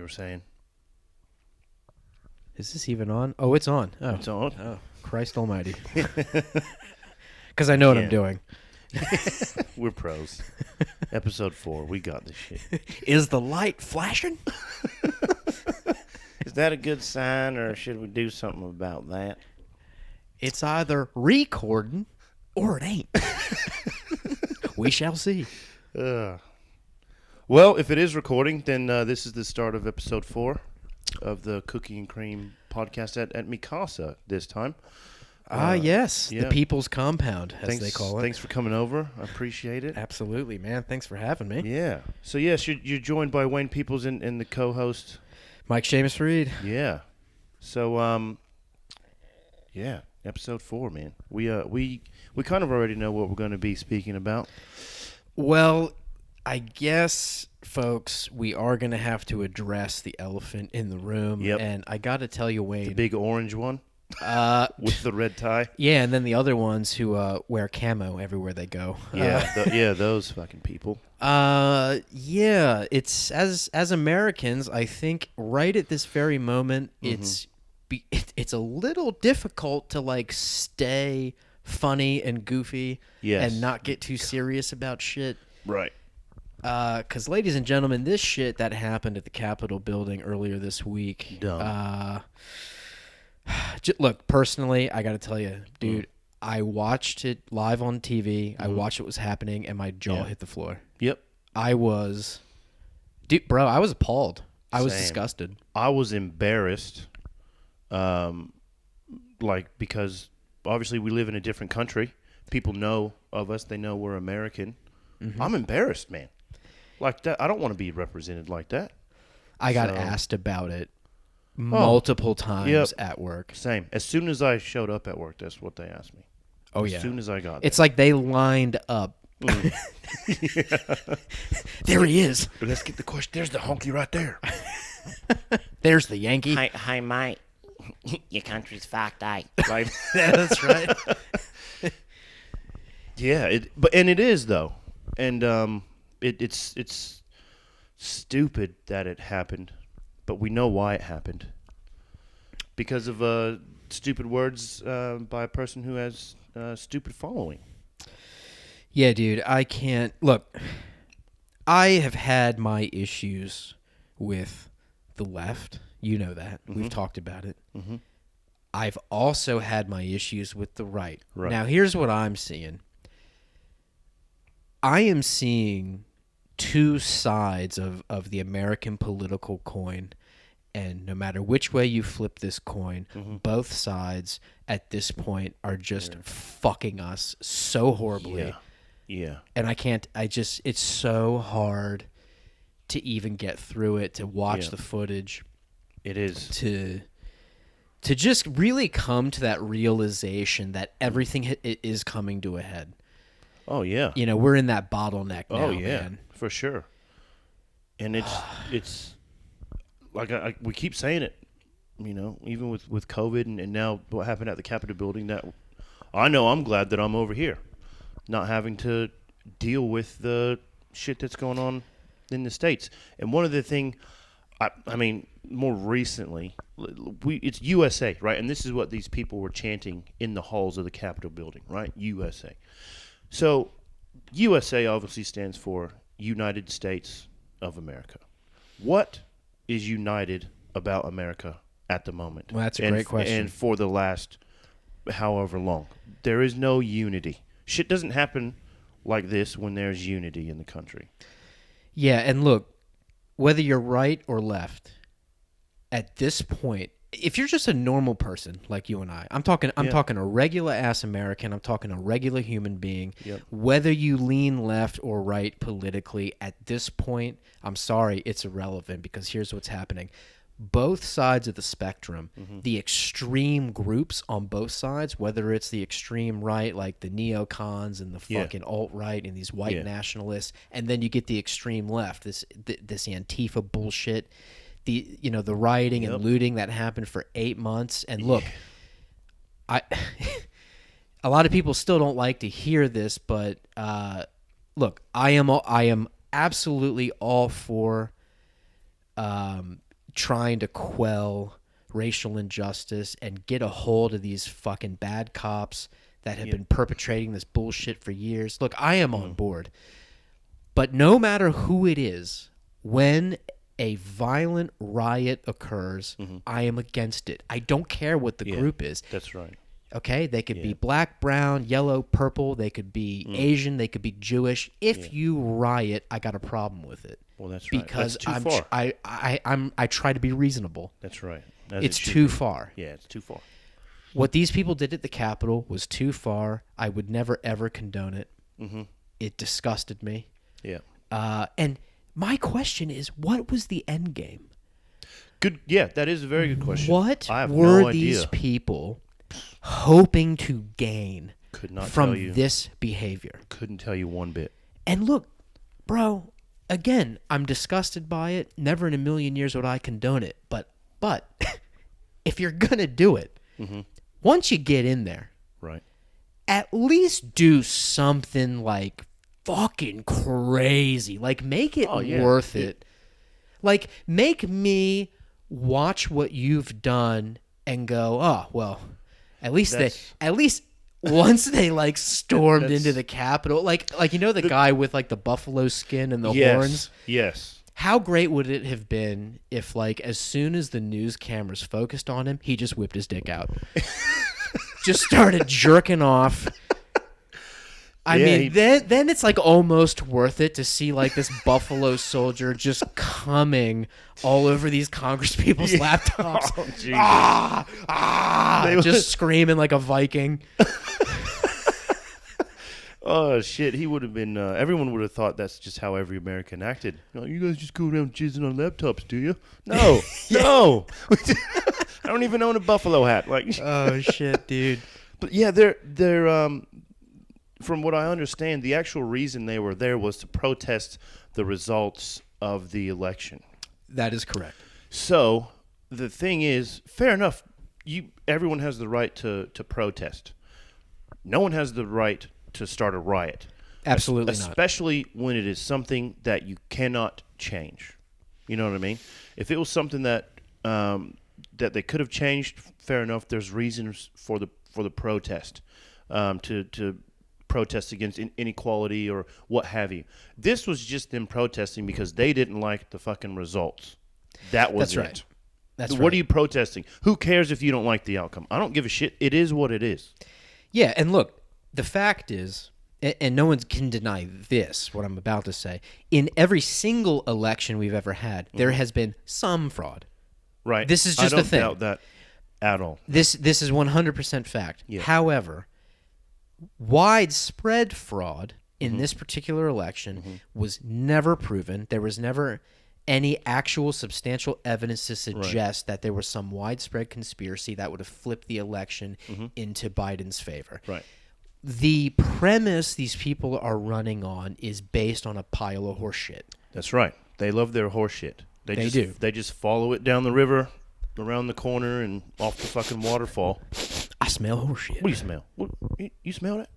were saying. Is this even on? Oh, it's on. Oh, It's on. Oh, Christ almighty. Because I know what I'm doing. We're pros. Episode 4. We got this shit. Is the light flashing? Is that a good sign, or should we do something about that? It's either recording or it ain't. We shall see. Well, if it is recording, then this is the start of episode 4 of the Cookie and Cream podcast at Mikasa this time. Yes. yeah. The People's Compound, as they call it. Thanks for coming over. I appreciate it. Absolutely, man. Thanks for having me. Yeah. So, yes, you're joined by Wayne Peoples and the co-host. Mike Seamus Reed. Yeah. So, yeah, episode 4, man. We kind of already know what we're going to be speaking about. Well, I guess, folks, we are going to have to address the elephant in the room. Yep. And I got to tell you, Wayne. The big orange one with the red tie. Yeah, and then the other ones who wear camo everywhere they go. Yeah, those fucking people. Yeah, it's as Americans, I think right at this very moment, it's a little difficult to like stay funny and goofy and not get too serious about shit. Right. Because, ladies and gentlemen, this shit that happened at the Capitol building earlier this week. Dumb. Look, personally, I got to tell you, dude, I watched it live on TV. I watched what was happening, and my jaw hit the floor. Yep. I was appalled. I was Same. disgusted. I was embarrassed, because obviously we live in a different country. People know of us. They know we're American. I'm embarrassed, man. Like that, I don't want to be represented like that. I got asked about it multiple times at work. Same. As soon as I showed up at work, that's what they asked me. Oh, as yeah. As soon as I got there. It's like they lined up. There he is. Let's get the question. There's the honky right there. There's the Yankee. Hi, mate. Your country's fucked, eh? Right. That's right. Yeah, it is though, and it's stupid that it happened, but we know why it happened. Because of stupid words by a person who has stupid following. Yeah, dude, I can't look. I have had my issues with the left. You know that. We've talked about it. I've also had my issues with the right. Now, here's what I'm seeing. I am seeing two sides of the American political coin, and no matter which way you flip this coin, both sides at this point are just fucking us so horribly. Yeah. And it's so hard to even get through it, to watch the footage. It is. To just really come to that realization that everything is coming to a head. Oh, yeah. You know, we're in that bottleneck now, Oh, yeah, man. for sure. And it's like we keep saying it, you know, even with COVID and now what happened at the Capitol building, that I know I'm glad that I'm over here, not having to deal with the shit that's going on in the States. And one of the things, I mean, more recently, it's USA, right? And this is what these people were chanting in the halls of the Capitol building, right? USA. So, USA obviously stands for United States of America. What is united about America at the moment? Well, that's a great question. And for the last however long. There is no unity. Shit doesn't happen like this when there's unity in the country. Yeah, and look, whether you're right or left, at this point, if you're just a normal person like you and I'm talking a regular ass American, I'm talking a regular human being. Yep. Whether you lean left or right politically, at this point, I'm sorry, it's irrelevant, because here's what's happening. Both sides of the spectrum, the extreme groups on both sides, whether it's the extreme right, like the neocons and the fucking alt-right and these white nationalists, and then you get the extreme left, this Antifa bullshit, the rioting and looting that happened for 8 months. And look, a lot of people still don't like to hear this, but look, I am absolutely all for trying to quell racial injustice and get a hold of these fucking bad cops that have been perpetrating this bullshit for years. Look, I am on board. But no matter who it is, when a violent riot occurs, I am against it. I don't care what the group is. That's right. Okay? They could be black, brown, yellow, purple. They could be Asian. They could be Jewish. If you riot, I got a problem with it. Well, that's right. Because that's too far. I try to be reasonable. That's right. It's too far. Yeah, it's too far. What these people did at the Capitol was too far. I would never, ever condone it. It disgusted me. Yeah. And my question is, what was the end game? Good. Yeah, that is a very good question. What I have were no these idea. people hoping to gain Could not from tell you. this behavior? Couldn't tell you one bit. And look, bro, again, I'm disgusted by it. Never in a million years would I condone it. But if you're going to do it, once you get in there, Right. at least do something like fucking crazy. Like, make it worth it. Like, make me watch what you've done and go, oh, well, at least once they like stormed into the Capitol, like you know the guy with like the buffalo skin and the horns? Yes. How great would it have been if, like, as soon as the news cameras focused on him, he just whipped his dick out. Just started jerking off. I mean, then it's like almost worth it to see like this Buffalo Soldier just coming all over these Congress people's laptops. Oh, Jesus. Just screaming like a Viking. Oh, shit. He would have been, everyone would have thought that's just how every American acted. No, you guys just go around jizzing on laptops, do you? No. No. I don't even own a buffalo hat. Like, Oh shit, dude. but yeah, they're from what I understand, the actual reason they were there was to protest the results of the election. That is correct. So the thing is, fair enough. Everyone has the right to protest. No one has the right to start a riot. Absolutely not. Especially when it is something that you cannot change. You know what I mean? If it was something that that they could have changed, fair enough. There's reasons for the protest, to protest against inequality or what have you. This was just them protesting because they didn't like the fucking results. That was That's right. That's What right. are you protesting? Who cares if you don't like the outcome? I don't give a shit. It is what it is. Yeah, and look, the fact is, and no one can deny this, what I'm about to say, in every single election we've ever had, there has been some fraud. Right. This is just I the don't thing. doubt that at all. This is 100% fact. Yeah. However, widespread fraud in this particular election was never proven. There was never any actual substantial evidence to suggest that there was some widespread conspiracy that would have flipped the election into Biden's favor. Right. The premise these people are running on is based on a pile of horse shit. That's right. They love their horse shit. They do. They just follow it down the river, around the corner, and off the fucking waterfall. I smell horse shit. What do you smell? You smell that?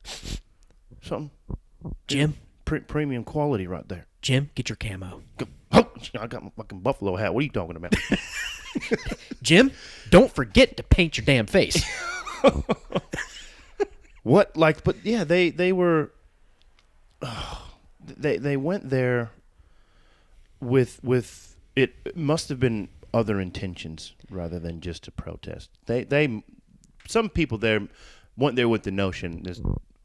Something. Jim, Premium quality right there. Jim, get your camo. Oh, I got my fucking buffalo hat. What are you talking about? Jim, don't forget to paint your damn face. What? Like, but yeah, they were. They went there with it must have been other intentions rather than just to protest. Some people there went there with the notion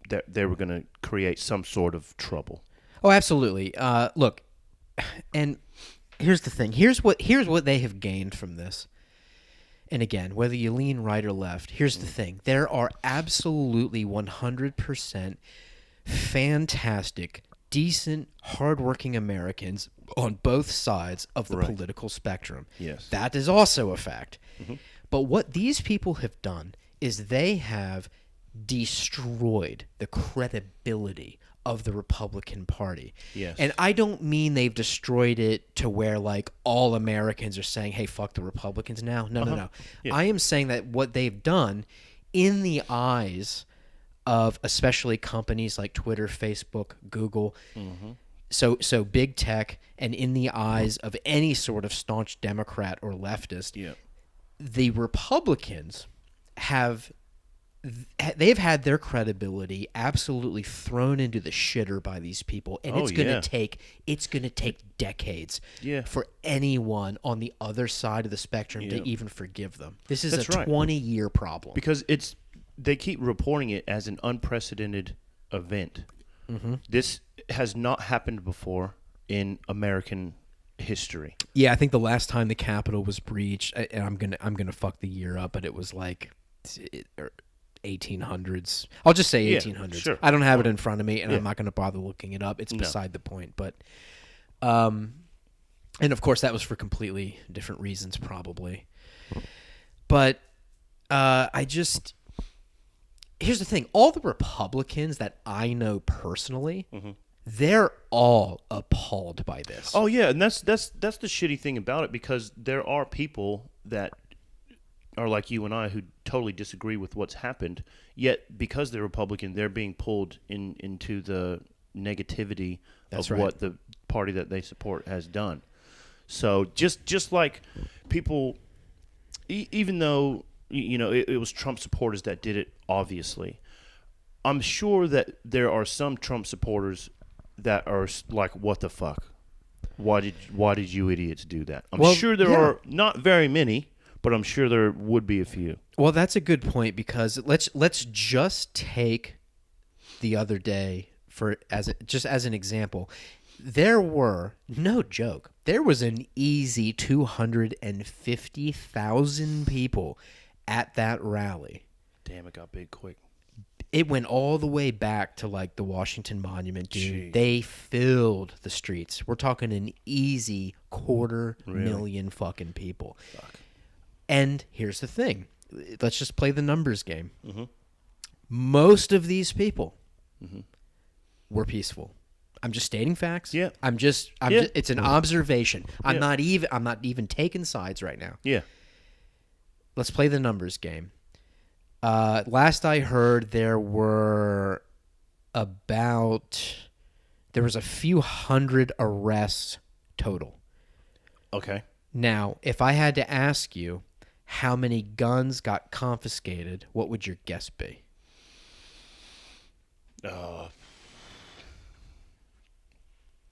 that they were going to create some sort of trouble. Oh, absolutely. Look, and here's the thing. Here's what they have gained from this. And again, whether you lean right or left, here's the thing. There are absolutely 100% fantastic, decent, hardworking Americans on both sides of the political spectrum. Yes. That is also a fact. But what these people have done is they have destroyed the credibility of the Republican Party. Yes. And I don't mean they've destroyed it to where like all Americans are saying, hey, fuck the Republicans now. No. Yeah. I am saying that what they've done in the eyes of especially companies like Twitter, Facebook, Google, So big tech, and in the eyes of any sort of staunch Democrat or leftist, Yeah. the Republicans they've had their credibility absolutely thrown into the shitter by these people, and it's going to take decades for anyone on the other side of the spectrum to even forgive them. This is a 20-year problem because they keep reporting it as an unprecedented event. Mm-hmm. This has not happened before in American history. Yeah, I think the last time the Capitol was breached, and I'm gonna fuck the year up, but it was like 1800s. I'll just say 1800s. Sure. I don't have it in front of me, and I'm not going to bother looking it up. It's beside the point. But, and of course, that was for completely different reasons, probably. But here's the thing: all the Republicans that I know personally, they're all appalled by this. Oh yeah, and that's the shitty thing about it, because there are people that are like you and I who totally disagree with what's happened, yet because they're Republican, they're being pulled into the negativity what the party that they support has done. So just like people, even though it was Trump supporters that did it, obviously, I'm sure that there are some Trump supporters that are like, what the fuck? Why did you idiots do that? I'm sure there are not very many, but I'm sure there would be a few. Well, that's a good point, because let's just take the other day as an example. There were, no joke, there was an easy 250,000 people at that rally. Damn, it got big quick. It went all the way back to like the Washington Monument, dude. Jeez. They filled the streets. We're talking an easy 250,000 fucking people. Fuck. And here's the thing. Let's just play the numbers game. Mm-hmm. Most of these people were peaceful. I'm just stating facts. Yeah. It's an observation. I'm not even taking sides right now. Yeah. Let's play the numbers game. Last I heard, there was a few hundred arrests total. Okay. Now, if I had to ask you how many guns got confiscated, what would your guess be?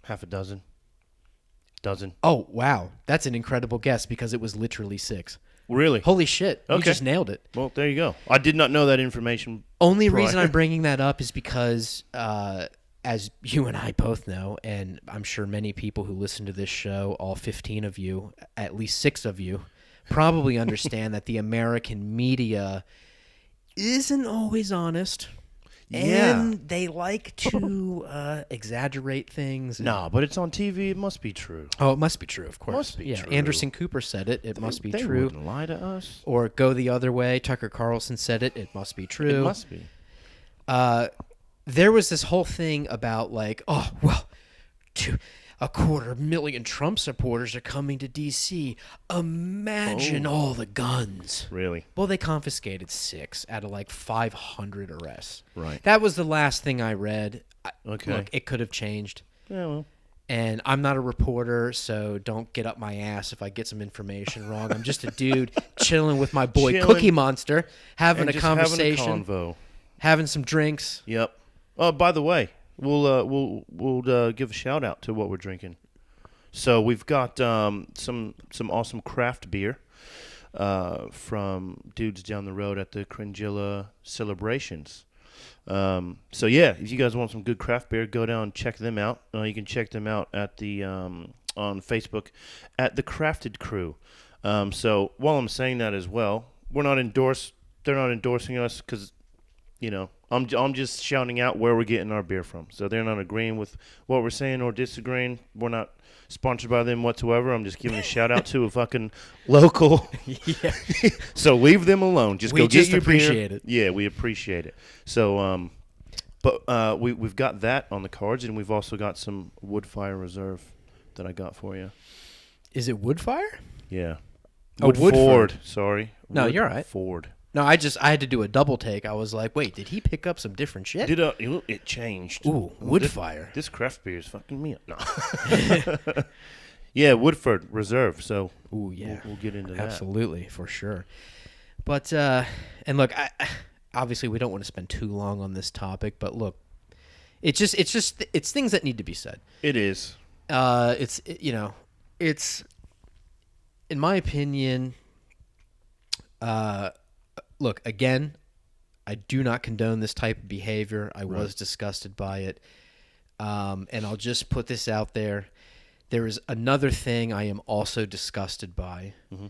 Half a dozen. Dozen. Oh, wow. That's an incredible guess, because it was literally 6. Really? Holy shit. You Okay. just nailed it. Well, there you go. I did not know that information. Only reason I'm bringing that up is because, as you and I both know, and I'm sure many people who listen to this show, all 15 of you, at least 6 of you, probably understand that the American media isn't always honest. Yeah. And they like to exaggerate things. No, but it's on TV. It must be true. Oh, it must be true, of course. Must be true. Anderson Cooper said it. It must be They true. wouldn't lie to us. Or go the other way. Tucker Carlson said it. It must be true. It must be. There was this whole thing about like, 250,000 Trump supporters are coming to D.C. Imagine all the guns. Really? Well, they confiscated 6 out of like 500 arrests. Right. That was the last thing I read. Okay. Look, it could have changed. Yeah, well. And I'm not a reporter, so don't get up my ass if I get some information wrong. I'm just a dude chilling with my boy Cookie Monster, having a conversation, having a convo, having some drinks. Yep. Oh, by the way, we'll give a shout out to what we're drinking. So we've got some awesome craft beer from dudes down the road at the Cringilla Celebrations. So yeah, if you guys want some good craft beer, go down and check them out. You can check them out at the on Facebook at the Crafted Crew. So while I'm saying that as well, they're not endorsing us because, I'm just shouting out where we're getting our beer from. So they're not agreeing with what we're saying or disagreeing. We're not sponsored by them whatsoever. I'm just giving a shout out to a fucking local. Yeah. So leave them alone. Just go get your appreciate beer. it. Yeah, we appreciate it. So, but we've got that on the cards, and we've also got some Woodfire Reserve that I got for you. Is it Woodfire? Yeah. Oh, Woodford. Sorry. No, you're all right. Ford. No, I had to do a double take. I was like, wait, did he pick up some different shit? It changed. Ooh, Woodfire. This craft beer is fucking me up. No. Yeah, Woodford Reserve. So Ooh, yeah. we'll get into that. Absolutely, for sure. But and look, obviously we don't want to spend too long on this topic, but look, it's things that need to be said. It is. It's in my opinion. Look, again, I do not condone this type of behavior. I was disgusted by it, and I'll just put this out there. There is another thing I am also disgusted by. Mm-hmm.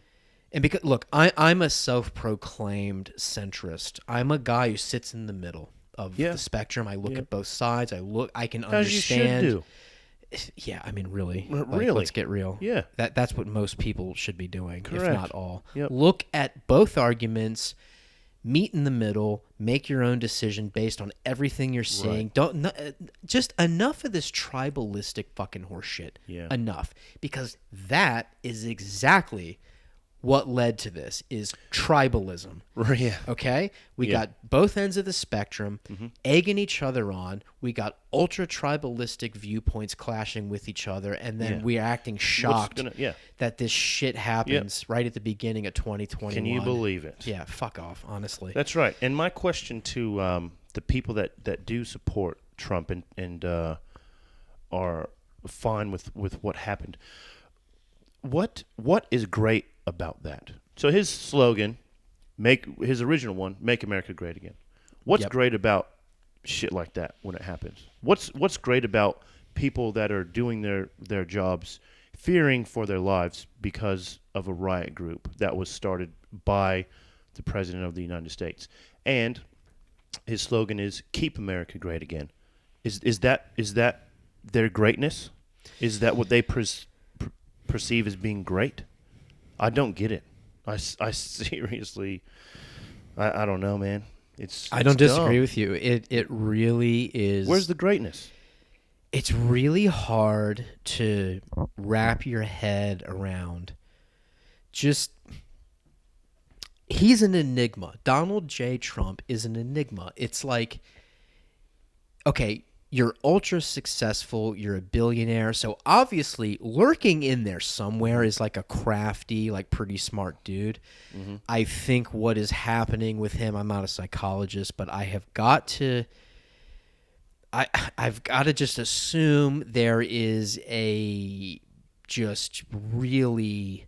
And because, look, I'm a self-proclaimed centrist. I'm a guy who sits in the middle of the spectrum. I look at both sides. I can understand. As you should do. Yeah, I mean, really. Really? Let's get real. Yeah. That's what most people should be doing, Correct. if not all. Yep. Look at both arguments, meet in the middle, make your own decision based on everything you're seeing. Right. Just enough of this tribalistic fucking horseshit. Yeah. Enough. Because that is exactly what led to this, is tribalism. Yeah. Okay? We got both ends of the spectrum egging each other on. We got ultra tribalistic viewpoints clashing with each other, and then we're acting shocked that this shit happens right at the beginning of 2021. Can you believe it? Yeah, fuck off, honestly. That's right. And my question to the people that do support Trump and are fine with what happened, what is great about that? So his slogan, his original one, "Make America Great Again." What's great about shit like that when it happens? What's great about people that are doing their jobs, fearing for their lives because of a riot group that was started by the President of the United States? And his slogan is "Keep America Great Again." Is that their greatness? Is that what they perceive as being great? I don't get it. I seriously, I don't know, man. I don't dumb. disagree with you. It really is. Where's the greatness? It's really hard to wrap your head around. He's an enigma. Donald J. Trump is an enigma. It's like, okay, you're ultra successful, you're a billionaire, so obviously lurking in there somewhere is like a crafty, like pretty smart dude. Mm-hmm. I think what is happening with him, I'm not a psychologist, but I've got to just assume there is a just really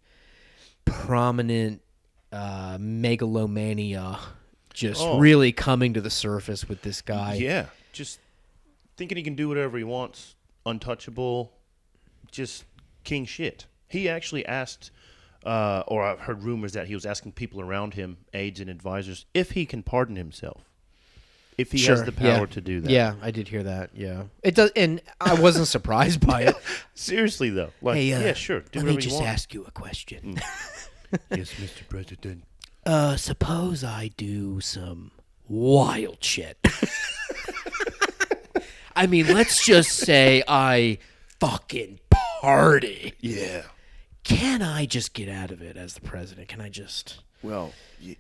prominent megalomania really coming to the surface with this guy. Yeah, just thinking he can do whatever he wants, untouchable, just king shit. He actually asked, or I've heard rumors that he was asking people around him, aides and advisors, if he can pardon himself, if he has the power to do that. Yeah, I did hear that. Yeah, it does, and I wasn't surprised by it. Seriously though, like, hey, yeah, sure, do let whatever me just you want. ask you a question. Yes, Mr. President. Suppose I do some wild shit. I mean, let's just say I fucking party. Yeah. Can I just get out of it as the president? Can I just... Well,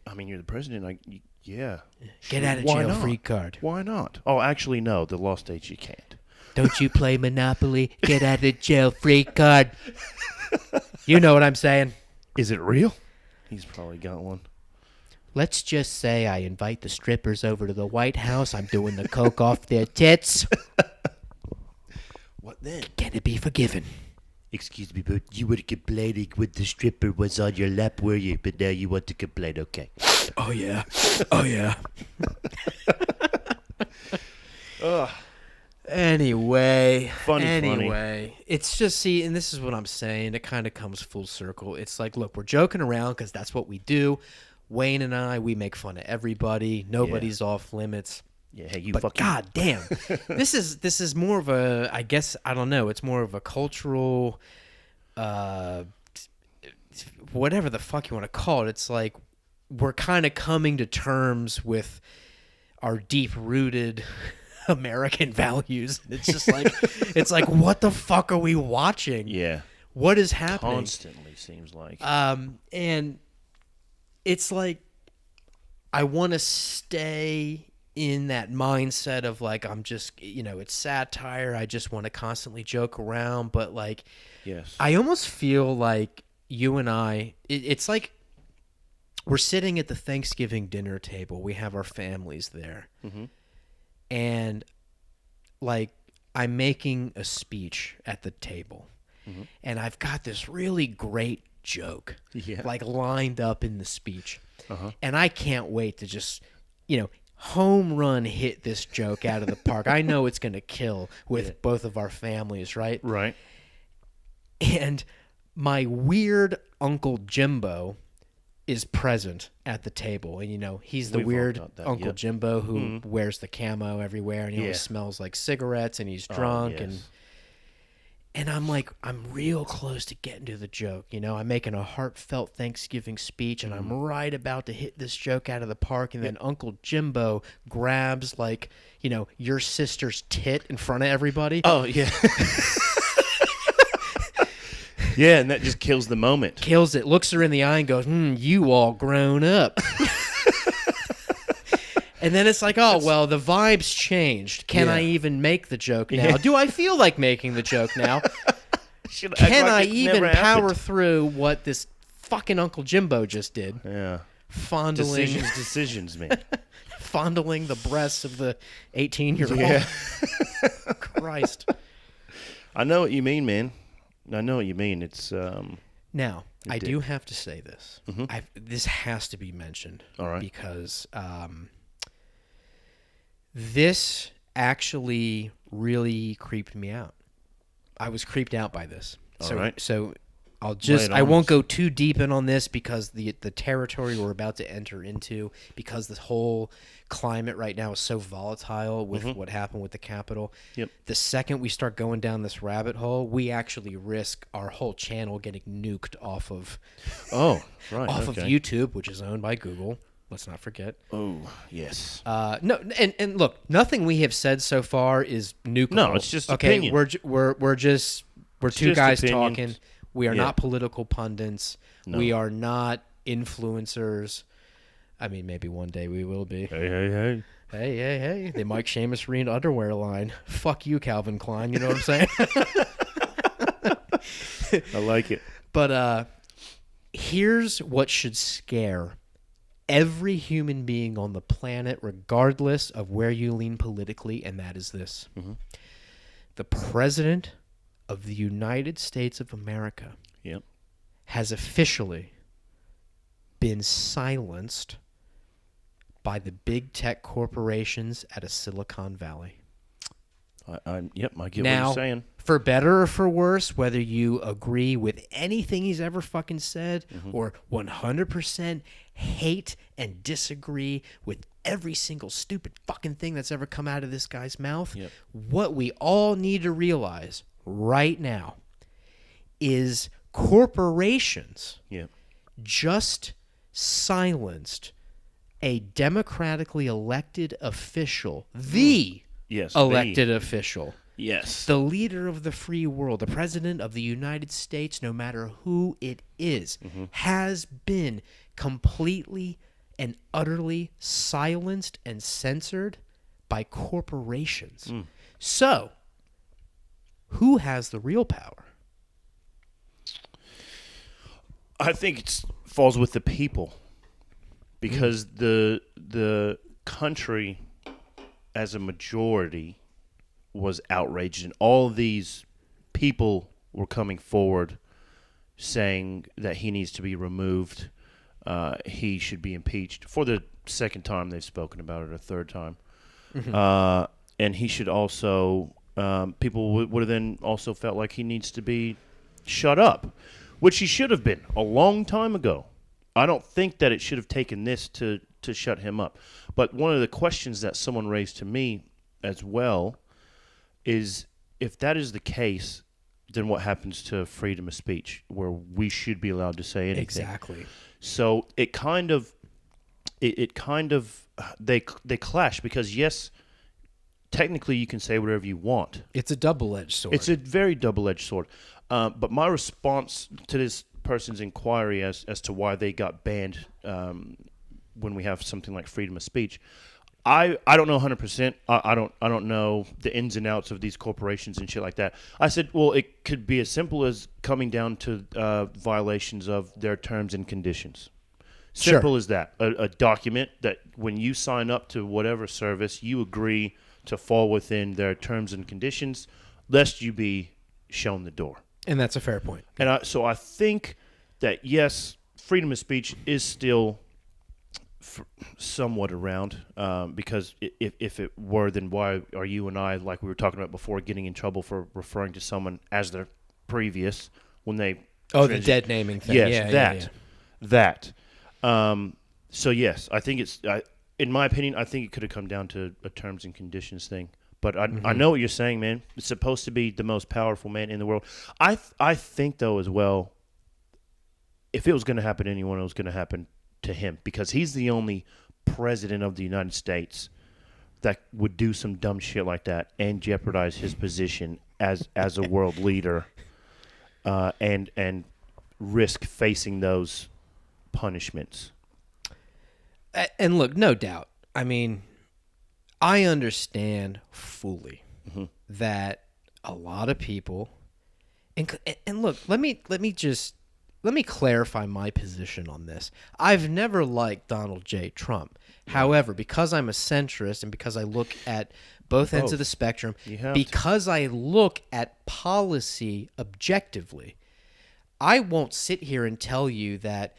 I mean, you're the president. Yeah. Get out of jail free card. Why not? Oh, actually, no. The law states you can't. Don't you play Monopoly? Get out of jail free card. You know what I'm saying. Is it real? He's probably got one. Let's just say I invite the strippers over to the White House. I'm doing the coke off their tits. What then? Can it be forgiven? Excuse me, but you were complaining when the stripper was on your lap, were you? But now you want to complain, okay. Oh, yeah. Oh, yeah. Anyway. Funny. It's just, see, and this is what I'm saying. It kind of comes full circle. It's like, look, we're joking around because that's what we do. Wayne and I, we make fun of everybody. Nobody's off limits. Yeah, hey, but God damn, this is more of a, I guess, I don't know. It's more of a cultural, whatever the fuck you want to call it. It's like we're kind of coming to terms with our deep-rooted American values. It's just like, it's like, what the fuck are we watching? Yeah. What is happening? Constantly seems like. And it's like, I want to stay in that mindset of like, I'm just, it's satire. I just want to constantly joke around. But like, Yes. I almost feel like you and it's like we're sitting at the Thanksgiving dinner table. We have our families there. Mm-hmm. And like, I'm making a speech at the table. Mm-hmm. And I've got this really great joke like lined up in the speech. Uh-huh. And I can't wait to just, home run hit this joke out of the park. I know it's going to kill with both of our families, right? Right. And my weird Uncle Jimbo is present at the table. And, he's the weird Uncle Jimbo who wears the camo everywhere, and he always smells like cigarettes, and he's drunk. And I'm like, I'm real close to getting to the joke. I'm making a heartfelt Thanksgiving speech, and I'm right about to hit this joke out of the park. And then Uncle Jimbo grabs, like, your sister's tit in front of everybody. Oh, yeah. Yeah, and that just kills the moment. Kills it. Looks her in the eye and goes, you all grown up. And then it's like, oh, well, the vibe's changed. Can I even make the joke now? Yeah. Do I feel like making the joke now? Should Can act I like it even never power happened? through what this fucking Uncle Jimbo just did? Yeah. Fondling, Decisions, man. fondling the breasts of the 18-year-old. Yeah. Christ. I know what you mean, man. I know what you mean. It's Now, I do have to say this. Mm-hmm. This has to be mentioned. All right. Because this actually really creeped me out. I was creeped out by this. All right. So I'll Lay just it I on won't us. go too deep in on this because the territory we're about to enter into, because the whole climate right now is so volatile with what happened with the Capitol. Yep. The second we start going down this rabbit hole, we actually risk our whole channel getting nuked off of Oh, right. of okay. YouTube, which is owned by Google. Let's not forget. Oh, yes. No, and look, nothing we have said so far is nukeable. No, it's just okay. opinion. We're two just guys opinions. talking. We are not political pundits. No. We are not influencers. I mean, maybe one day we will be. Hey. Hey. The Mike Seamus Reen underwear line. Fuck you, Calvin Klein. You know what I'm saying? I like it. But here's what should scare every human being on the planet, regardless of where you lean politically, and that is this. Mm-hmm. The President of the United States of America Yep. has officially been silenced by the big tech corporations at a Silicon Valley. I get what Now, you're saying. for better or for worse, whether you agree with anything he's ever fucking said or 100% hate and disagree with every single stupid fucking thing that's ever come out of this guy's mouth, what we all need to realize right now is corporations just silenced a democratically elected official, the elected official, the leader of the free world, the president of the United States, no matter who it is, has been completely and utterly silenced and censored by corporations. So, who has the real power? I think it falls with the people, because the country as a majority was outraged, and all of these people were coming forward saying that he needs to be removed. He should be impeached for the second time they've spoken about it, or third time. And he should also, people would have then also felt like he needs to be shut up, which he should have been a long time ago. I don't think that it should have taken this to shut him up. But one of the questions that someone raised to me as well is, if that is the case, then what happens to freedom of speech, where we should be allowed to say anything? Exactly. So it kind of they clash, because yes, technically you can say whatever you want. It's a double-edged sword. It's a very double-edged sword. But my response to this person's inquiry as to why they got banned when we have something like freedom of speech. I don't know 100%. I don't know the ins and outs of these corporations and shit like that. I said, well, it could be as simple as coming down to violations of their terms and conditions. Simple as that. A document that when you sign up to whatever service, you agree to fall within their terms and conditions, lest you be shown the door. And that's a fair point. And so I think that, yes, freedom of speech is still somewhat around, because if it were, then why are you and I, like we were talking about before, getting in trouble for referring to someone as their previous when they... the dead naming thing. Yes, that. So, yes, I think it's... in my opinion, I think it could have come down to a terms and conditions thing. But I know what you're saying, man. It's supposed to be the most powerful man in the world. I think, though, as well, if it was going to happen to anyone, it was going to happen to him, because he's the only president of the United States that would do some dumb shit like that and jeopardize his position as a world leader, and risk facing those punishments. And look, no doubt. I mean, I understand fully that a lot of people, and look, let me clarify my position on this. I've never liked Donald J. Trump. However, because I'm a centrist and because I look at both ends of the spectrum, because I look at policy objectively, I won't sit here and tell you that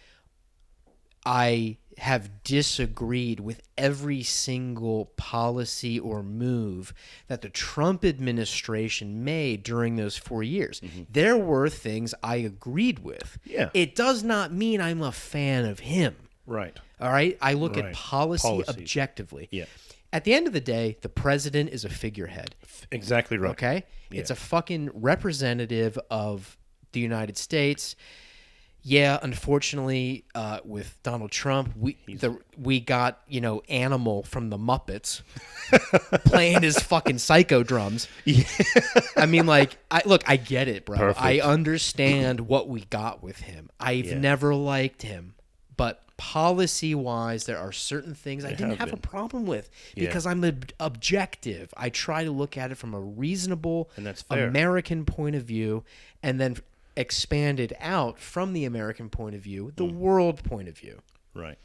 I have disagreed with every single policy or move that the Trump administration made during those 4 years. There were things I agreed with. Yeah. It does not mean I'm a fan of him. Right. All right? I look at policy objectively. Yeah. At the end of the day, the president is a figurehead. Exactly right. Okay? Yeah. It's a fucking representative of the United States. Yeah, unfortunately, with Donald Trump, we got, Animal from the Muppets playing his fucking psycho drums. Yeah. I mean, I get it, bro. Perfect. I understand what we got with him. I've never liked him, but policy-wise, there are certain things I didn't have a problem with because I'm objective. I try to look at it from a reasonable and that's fair. American point of view, and then expanded out from the American point of view, the world point of view. Right.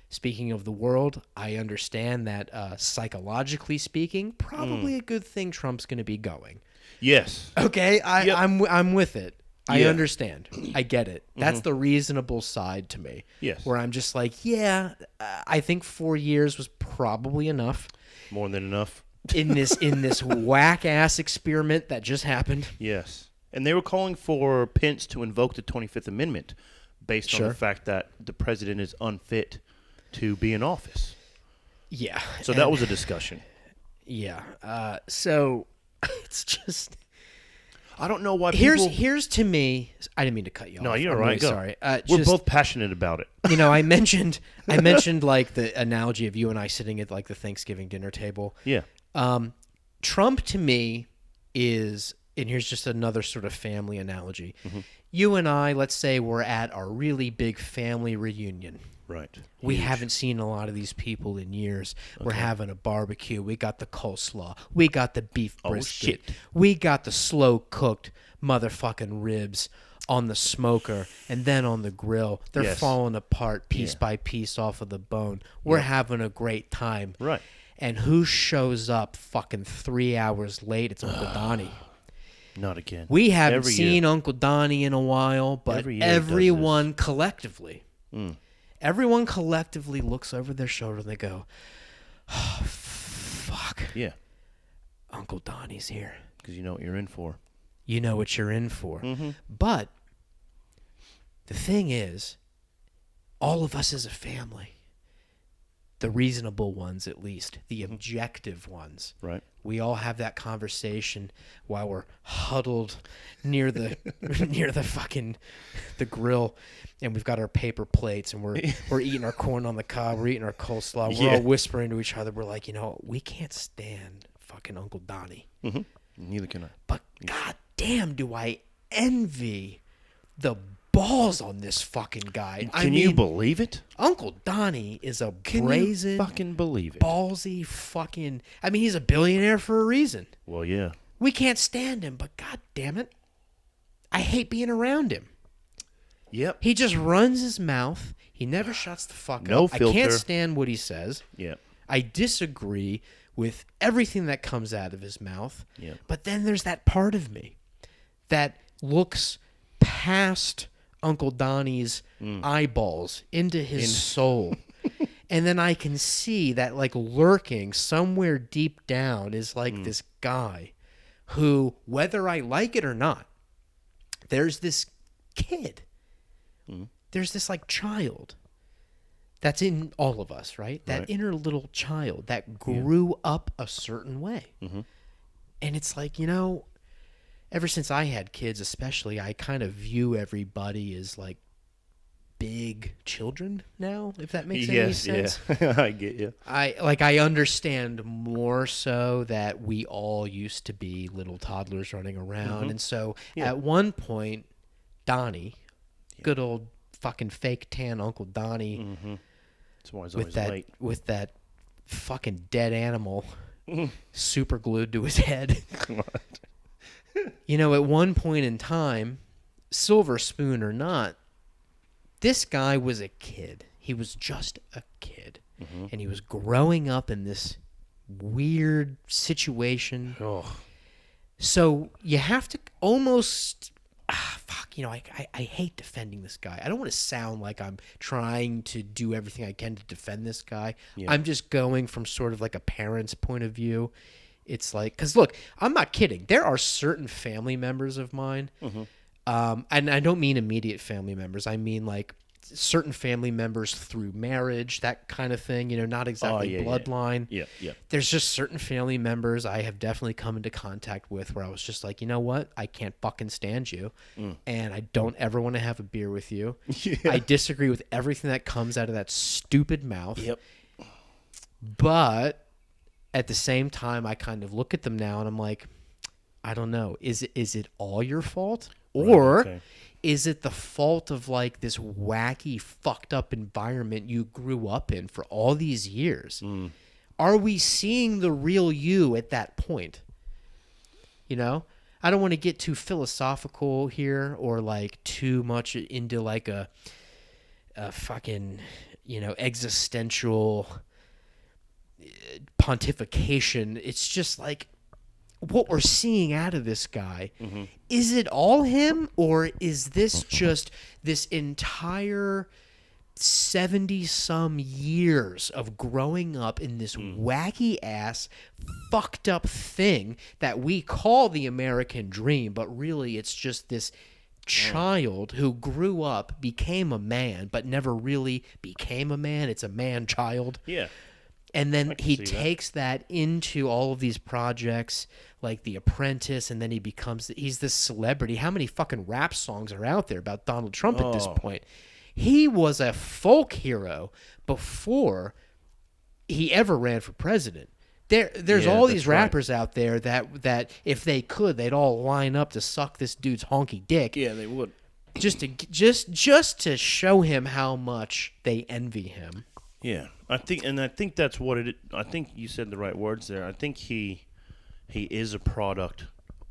Speaking of the world, I understand that psychologically speaking, probably a good thing Trump's going to be going. Yes. Okay, I'm with it. I understand. I get it. That's the reasonable side to me. Yes. Where I'm just like, I think 4 years was probably enough. More than enough. in this whack ass experiment that just happened. Yes. And they were calling for Pence to invoke the 25th Amendment based on the fact that the president is unfit to be in office. Yeah. So that was a discussion. Yeah. So it's just... I don't know why people... Here's to me... I didn't mean to cut you off. No, you're I'm right. Really sorry. We're both passionate about it. I mentioned like the analogy of you and I sitting at like the Thanksgiving dinner table. Yeah. Trump to me is... And here's just another sort of family analogy. You and I, let's say we're at our really big family reunion. Right. We haven't seen a lot of these people in years. Okay. We're having a barbecue. We got the coleslaw. We got the beef brisket. Shit. We got the slow-cooked motherfucking ribs on the smoker and then on the grill. They're falling apart piece by piece off of the bone. We're having a great time. Right. And who shows up fucking 3 hours late? It's Uncle Donnie. Not again. We haven't seen Uncle Donnie in a while, but everyone collectively, everyone collectively looks over their shoulder and they go, oh, fuck. Yeah. Uncle Donnie's here. Because you know what you're in for. You know what you're in for. But the thing is, all of us as a family, the reasonable ones at least, the objective ones. Right. We all have that conversation while we're huddled near the the grill, and we've got our paper plates, and we're eating our corn on the cob, we're eating our coleslaw, we're all whispering to each other. We're like, we can't stand fucking Uncle Donnie. Neither can I. But goddamn, do I envy the balls on this fucking guy. Can you believe it? Uncle Donnie is a Can brazen, you fucking believe it? ballsy fucking... I mean, he's a billionaire for a reason. Well, yeah. We can't stand him, but god damn it, I hate being around him. Yep. He just runs his mouth. He never shuts the fuck No up. I filter. can't stand what he says. Yeah. I disagree with everything that comes out of his mouth. Yeah. But then there's that part of me that looks past Uncle Donnie's eyeballs into his soul. And then I can see that, like, lurking somewhere deep down is like this guy who, whether I like it or not, there's this kid. There's this, like, child that's in all of us, right? That Right. inner little child that grew up a certain way. And it's like, ever since I had kids especially, I kind of view everybody as, like, big children now, if that makes any sense. Yeah. I get you. I understand more so that we all used to be little toddlers running around. And so at one point, Donnie, good old fucking fake tan Uncle Donnie, That's why he's with always late. with that fucking dead animal super glued to his head. At one point in time, silver spoon or not, this guy was a kid. He was just a kid. And he was growing up in this weird situation. Oh. So you have to almost... I hate defending this guy. I don't want to sound like I'm trying to do everything I can to defend this guy. Yeah. I'm just going from sort of like a parent's point of view. It's like, because look, I'm not kidding. There are certain family members of mine, and I don't mean immediate family members. I mean like certain family members through marriage, that kind of thing. Not exactly bloodline. Yeah. There's just certain family members I have definitely come into contact with where I was just like, you know what? I can't fucking stand you. And I don't ever want to have a beer with you. I disagree with everything that comes out of that stupid mouth. Yep. But at the same time, I kind of look at them now and I'm like, I don't know. Is it all your fault? Or okay. is it the fault of like this wacky, fucked up environment you grew up in for all these years? Are we seeing the real you at that point? I don't want to get too philosophical here or like too much into like a fucking, existential pontification. It's just like, what we're seeing out of this guy, is it all him, or is this just this entire 70-some years of growing up in this wacky-ass, fucked up thing that we call the American dream, but really it's just this child who grew up, became a man, but never really became a man. It's a man-child. Yeah. And then he see that. takes that into all of these projects like The Apprentice, and then he's this celebrity. How many fucking rap songs are out there about Donald Trump at this point? He was a folk hero before he ever ran for president. There's all these rappers out there that if they could, they'd all line up to suck this dude's honky dick. Yeah, they would. Just to show him how much they envy him. Yeah, I think that's what it. I think you said the right words there. I think he is a product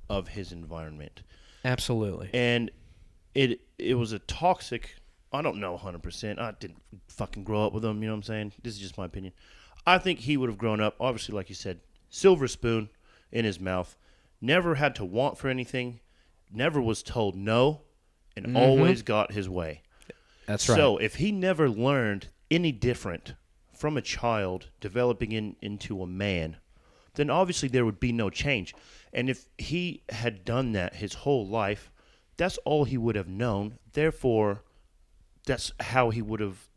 of his environment, Absolutely. and it was a toxic. I don't know 100%. I didn't fucking grow up with him. You know what I'm saying? This is just my opinion. I think he would have grown up, obviously, like you said, silver spoon in his mouth, never had to want for anything, never was told no, and always got his way. That's right. So if he never learned any different from a child developing into a man, then obviously there would be no change. And if he had done that his whole life, that's all he would have known. Therefore, that's how he would have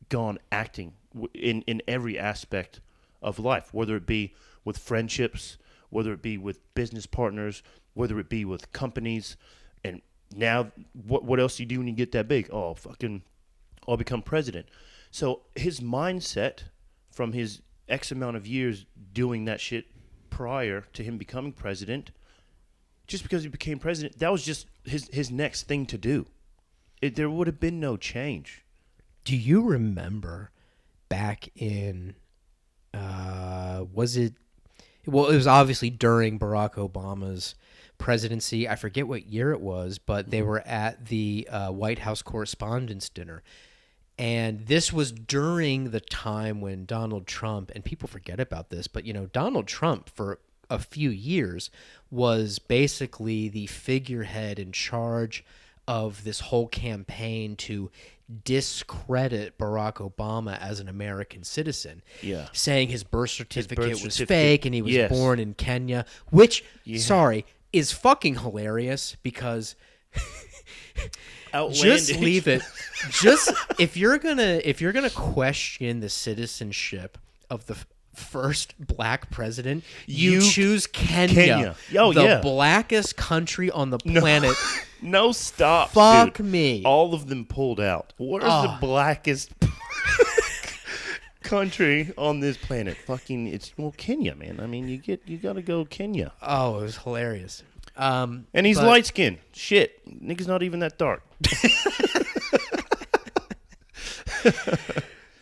gone acting in every aspect of life, whether it be with friendships, whether it be with business partners, whether it be with companies. And now, what else do you do when you get that big? Oh, fucking, I'll become president. So his mindset from his X amount of years doing that shit prior to him becoming president, just because he became president, that was just his next thing to do. there would have been no change. Do you remember back in, was it? Well, it was obviously during Barack Obama's presidency. I forget what year it was, but they were at the White House Correspondents' Dinner. And this was during the time when Donald Trump, and people forget about this, but, Donald Trump for a few years was basically the figurehead in charge of this whole campaign to discredit Barack Obama as an American citizen. Yeah. Saying his birth certificate was certificate, fake and he was born in Kenya, which, sorry, is fucking hilarious because just leave it. Just if you're gonna question the citizenship of the first black president, you choose Kenya. Oh, the yeah. blackest country on the planet. No stop. Fuck dude. me. All of them pulled out. What is the blackest country on this planet? Fucking, it's Kenya, man. I mean, you got to go Kenya. Oh, it was hilarious. And he's light skinned. Shit, nigga's not even that dark.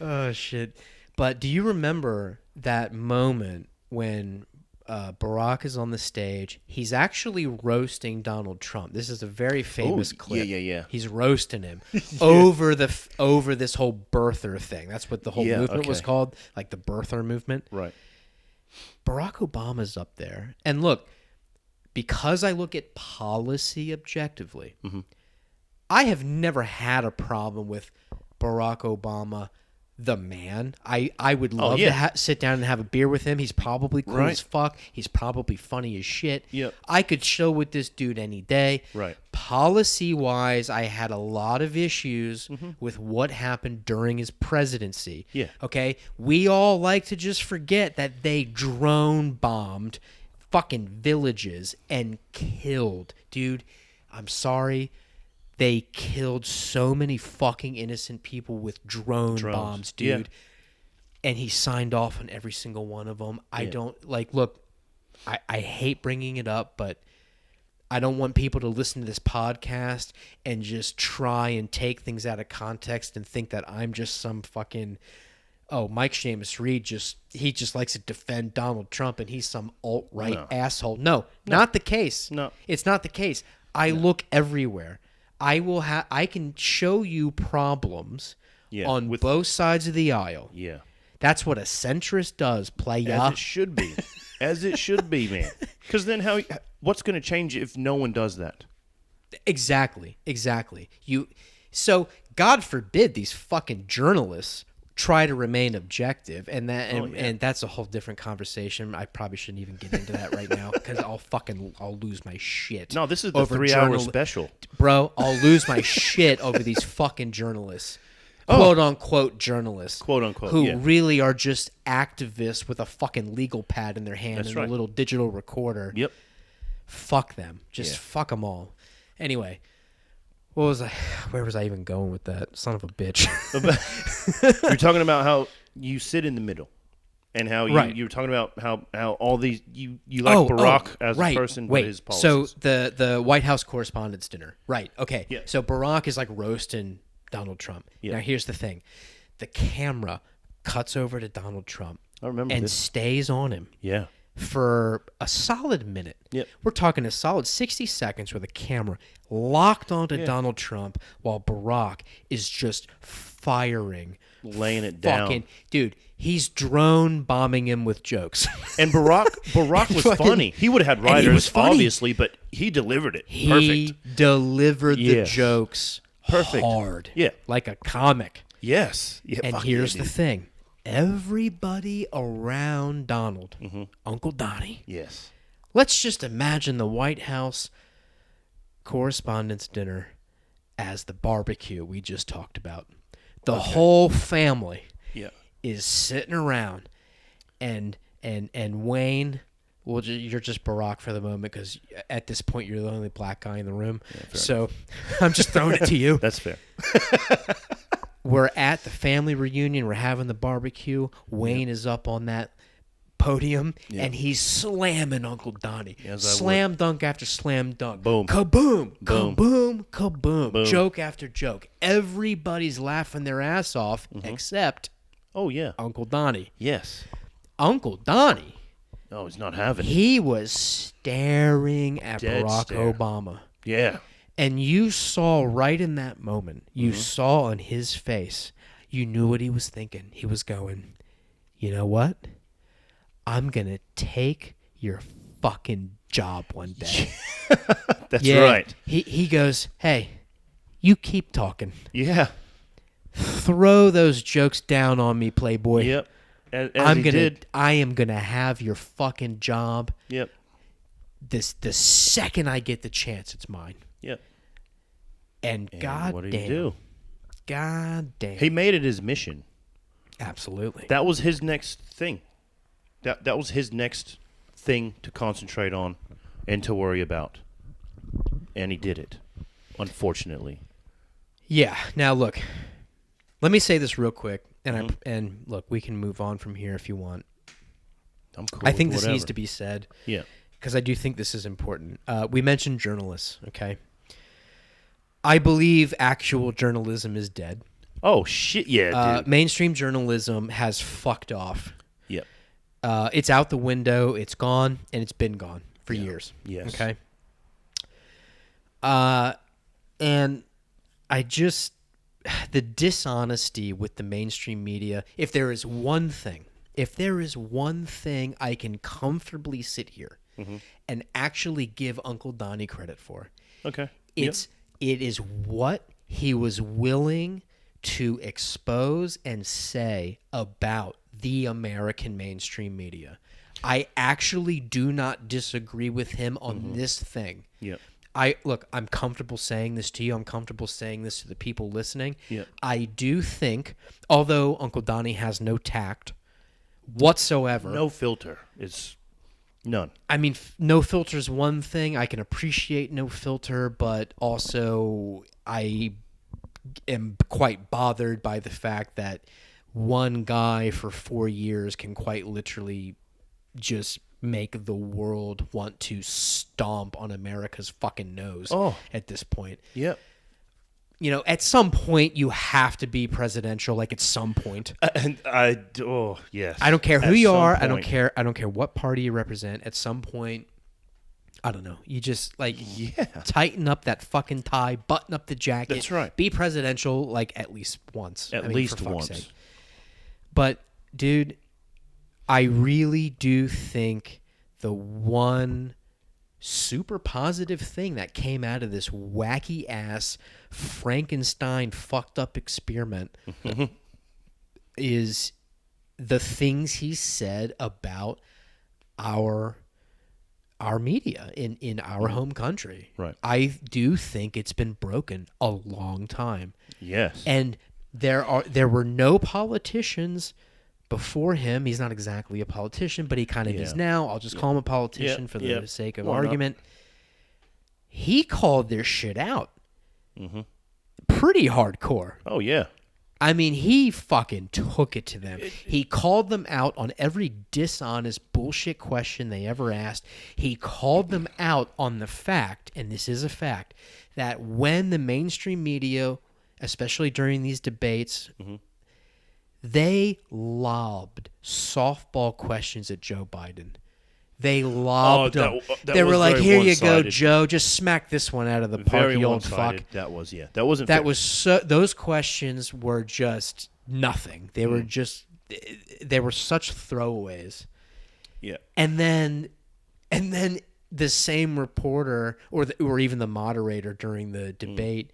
Oh shit! But do you remember that moment when Barack is on the stage? He's actually roasting Donald Trump. This is a very famous clip. Yeah. He's roasting him over this whole birther thing. That's what the whole movement was called, like the birther movement. Right. Barack Obama's up there, and look, because I look at policy objectively, I have never had a problem with Barack Obama, the man. I would love to sit down and have a beer with him. He's probably cool as fuck. He's probably funny as shit. Yep. I could chill with this dude any day. Right. Policy-wise, I had a lot of issues with what happened during his presidency. Yeah. Okay? We all like to just forget that they drone bombed fucking villages and killed. Dude, I'm sorry. They killed so many fucking innocent people with drones. Bombs, dude. Yeah. And he signed off on every single one of them. I don't, look, I hate bringing it up, but I don't want people to listen to this podcast and just try and take things out of context and think that I'm just some fucking, Mike Seamus Reed he just likes to defend Donald Trump and he's some alt-right asshole. No, not the case. No. It's not the case. I look everywhere. I can show you problems on both sides of the aisle. Yeah. That's what a centrist does, playa. As it should be. As it should be, man. Because then what's going to change if no one does that? Exactly. So God forbid these fucking journalists try to remain objective, and that's a whole different conversation. I probably shouldn't even get into that right now because I'll lose my shit. No, this is the 3-hour special, bro. I'll lose my shit over these fucking journalists, quote unquote journalists, who really are just activists with a fucking legal pad in their hand and a little digital recorder. Yep. Fuck them. Just fuck them all. Anyway. Where was I even going with that? Son of a bitch. You're talking about how you sit in the middle, and how you're talking about how all these you like Barack as a person, but his policies. So the White House Correspondents' Dinner, right? Okay. Yeah. So Barack is like roasting Donald Trump. Yeah. Now here's the thing: the camera cuts over to Donald Trump. I remember and this. stays on him. Yeah. For a solid minute. Yep. We're talking a solid 60 seconds with a camera locked onto Donald Trump while Barack is just firing. Laying it down. Dude, he's drone bombing him with jokes. And Barack was funny. He would have had writers, obviously, but he delivered it. He delivered the jokes hard. Yeah. Like a comic. Yes. Yeah, and here's the thing. Everybody around Donald, Uncle Donnie. Yes. Let's just imagine the White House Correspondents' Dinner as the barbecue we just talked about. The whole family is sitting around, and Wayne. Well, you're just Barack for the moment because at this point you're the only black guy in the room. Yeah, so I'm just throwing it to you. That's fair. We're at the family reunion. We're having the barbecue. Wayne is up on that podium, Yeah. and he's slamming Uncle Donnie. As I Slam dunk after slam dunk. Boom. Kaboom. Boom. Kaboom. Kaboom. Boom. Joke after joke. Everybody's laughing their ass off except Oh, yeah. Uncle Donnie. Yes. Uncle Donnie, Oh, he's not having it. he was staring at Dead Barack stare. Obama. Yeah. And you saw right in that moment, you saw on his face, you knew what he was thinking. He was going, you know what? I'm going to take your fucking job one day. That's right. He goes, hey, you keep talking. Yeah. Throw those jokes down on me, Playboy. Yep. As I am gonna have your fucking job. Yep. The second I get the chance, it's mine. Yep. And god what did damn, he do? God damn, He made it his mission. absolutely. That was his next thing. That was his next thing to concentrate on and to worry about. And he did it, unfortunately. Yeah. Now look, let me say this real quick, and look, we can move on from here if you want. I'm cool. I think with this needs whatever. to be said. Yeah. Because I do think this is important. We mentioned journalists, okay? I believe actual journalism is dead. Oh shit! Yeah, dude. Mainstream journalism has fucked off. Yep. It's out the window. It's gone, and it's been gone for years. Yes. Okay. And I just the dishonesty with the mainstream media. If there is one thing I can comfortably sit here and actually give Uncle Donnie credit for, Okay. it is what he was willing to expose and say about the American mainstream media. I actually do not disagree with him on this thing. Yep. I'm comfortable saying this to you. I'm comfortable saying this to the people listening. Yep. I do think, although Uncle Donnie has no tact whatsoever. No filter. It's none. I mean, no filter is one thing. I can appreciate no filter, but also I am quite bothered by the fact that one guy for 4 years can quite literally just make the world want to stomp on America's fucking nose at this point. Yep. You know, at some point you have to be presidential, like at some point. And yes. I don't care who At you some are. point. I don't care what party you represent. At some point, I don't know. You just tighten up that fucking tie, button up the jacket. That's right. Be presidential like at least once. At I mean, least for fuck's once. sake. But dude, I really do think the one super positive thing that came out of this wacky ass Frankenstein fucked up experiment is the things he said about our media in our home country. Right. I do think it's been broken a long time. Yes. And there were no politicians before him. He's not exactly a politician, but he kind of is now. I'll just call him a politician for the sake of argument. He called their shit out. Pretty hardcore. Oh yeah. I mean, he fucking took it to them. He called them out on every dishonest bullshit question they ever asked. He called them out on the fact, and this is a fact, that when the mainstream media, especially during these debates, they lobbed softball questions at Joe Biden. They lobbed them. They were was like, very "Here you go, one-sided. Joe. Just smack this one out of the park, Very you old fuck." one-sided. That was That wasn't. That fair. was so. Those questions were just nothing. They were just. They were such throwaways. Yeah. And then the same reporter or even the moderator during the debate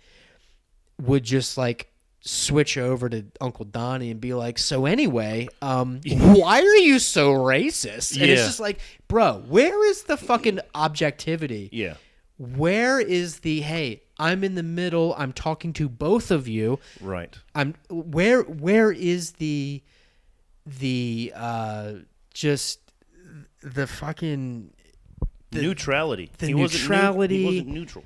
would just like switch over to Uncle Donnie and be like, "So anyway, why are you so racist?" And it's just like, bro, where is the fucking objectivity? Yeah. Where is the, hey, I'm in the middle, I'm talking to both of you. Right. Where is the just the fucking neutrality. The He neutrality. wasn't neutral.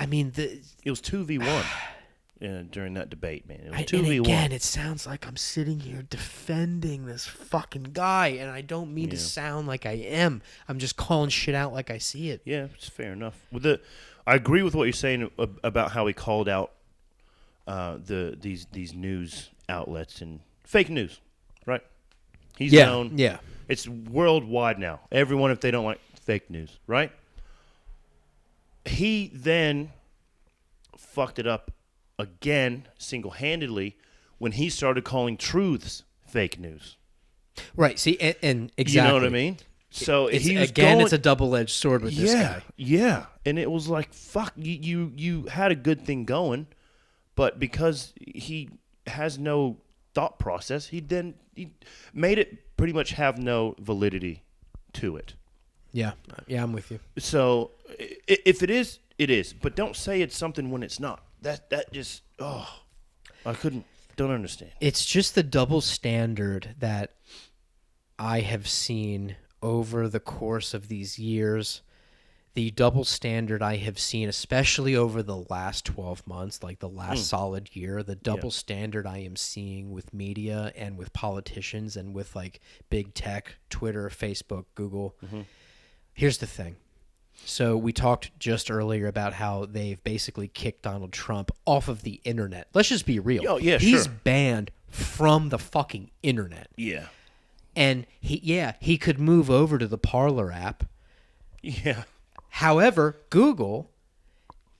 It was 2v1. during that debate, man. It was And 2v1. again, it sounds like I'm sitting here defending this fucking guy, and I don't mean to sound like I am. I'm just calling shit out like I see it. Yeah, it's fair enough. I agree with what you're saying about how he called out these news outlets and fake news, right? He's known. Yeah. It's worldwide now. Everyone, if they don't like fake news, right? He then fucked it up again single-handedly when he started calling truths fake news. Right. See, and exactly. You know what I mean? So It's, he was again, going, it's a double-edged sword with this guy. Yeah, and it was like, fuck, you had a good thing going, but because he has no thought process, he made it pretty much have no validity to it. Yeah, I'm with you. So if it is, it is. But don't say it's something when it's not. That just, don't understand. It's just the double standard that I have seen over the course of these years. The double standard I have seen, especially over the last 12 months, like the last solid year, the double standard I am seeing with media and with politicians and with like big tech, Twitter, Facebook, Google. Here's the thing. So we talked just earlier about how they've basically kicked Donald Trump off of the internet. Let's just be real. Oh, yeah, He's sure. banned from the fucking internet. Yeah. And he could move over to the Parler app. Yeah. However, Google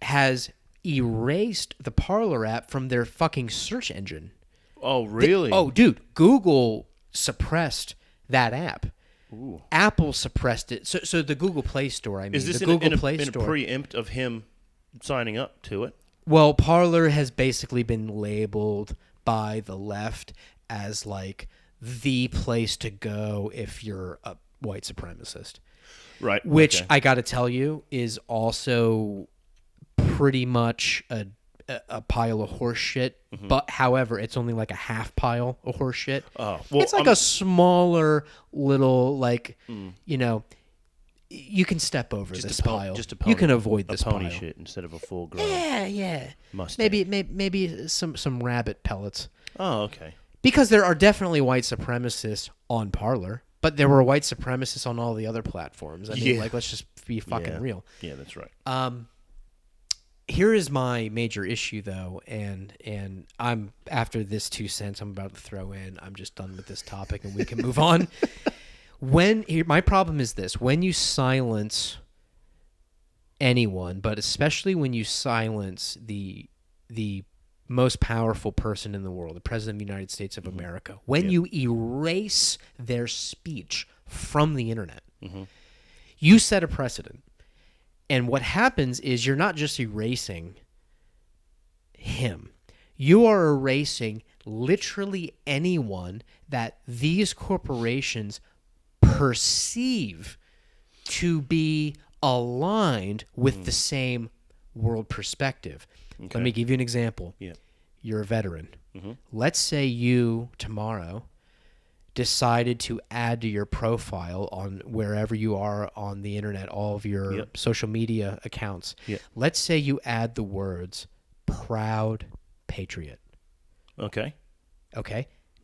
has erased the Parler app from their fucking search engine. Oh, really? Dude, Google suppressed that app. Ooh. Apple suppressed it. So the Google Play Store, Is this the in Google a Play Store. preempt of him signing up to it? Well, Parler has basically been labeled by the left as like the place to go if you're a white supremacist. Right. Which okay. I got to tell you is also pretty much a pile of horse shit. But however, it's only like a half pile of horse shit. Oh, well, it's like a smaller little like you can step over Just this a pile. just a pony, you can avoid this a pony pile. shit instead of a full grown. Yeah. Mustang. Maybe some rabbit pellets. Oh, okay. Because there are definitely white supremacists on Parler, but there were white supremacists on all the other platforms. I mean, let's just be fucking real. Yeah, that's right. Here is my major issue, though, and I'm after this 2 cents I'm about to throw in. I'm just done with this topic, and we can move on. My problem is this: when you silence anyone, but especially when you silence the most powerful person in the world, the President of the United States of America, when you erase their speech from the internet, you set a precedent. And what happens is you're not just erasing him. You are erasing literally anyone that these corporations perceive to be aligned with the same world perspective. Okay. Let me give you an example. Yeah. You're a veteran. Let's say you tomorrow decided to add to your profile on wherever you are on the internet, all of your social media accounts. Let's say you add the words "proud patriot." Okay.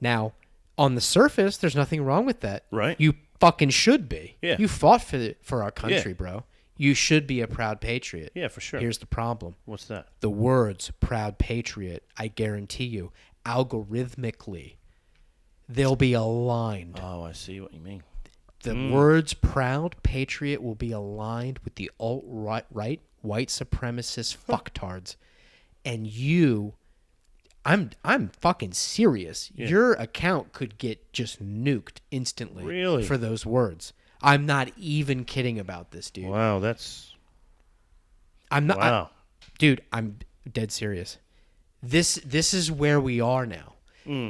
Now, on the surface, there's nothing wrong with that. Right. You fucking should be. Yeah. You fought for our country, bro. You should be a proud patriot. Yeah, for sure. Here's the problem. What's that? The words "proud patriot," I guarantee you, algorithmically, they'll be aligned. Oh, I see what you mean. The words "proud patriot" will be aligned with the alt-right white supremacist fucktards. And I'm fucking serious. Yeah. Your account could get just nuked instantly Really? for those words. I'm not even kidding about this, dude. Wow, that's... I'm not, Wow. dude. I'm dead serious. This is where we are now.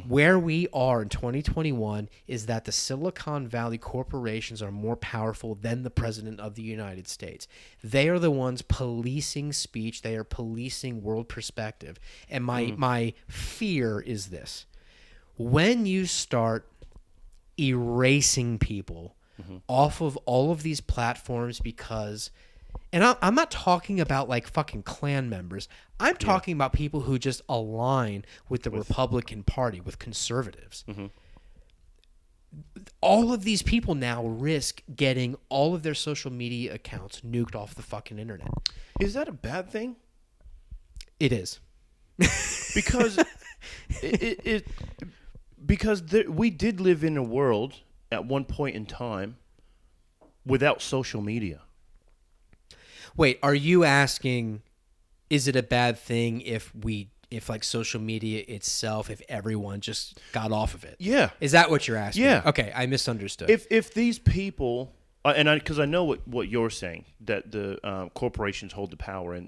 Where we are in 2021 is that the Silicon Valley corporations are more powerful than the President of the United States. They are the ones policing speech. They are policing world perspective. And my fear is this: when you start erasing people off of all of these platforms because And I'm not talking about like fucking Klan members. I'm talking about people who just align with the Republican Party, with conservatives. Mm-hmm. All of these people now risk getting all of their social media accounts nuked off the fucking internet. Is that a bad thing? It is. Because we did live in a world at one point in time without social media. Wait, are you asking, is it a bad thing if like social media itself, if everyone just got off of it? Yeah. Is that what you're asking? Yeah. Okay, I misunderstood. If these people, because I know what you're saying, that the corporations hold the power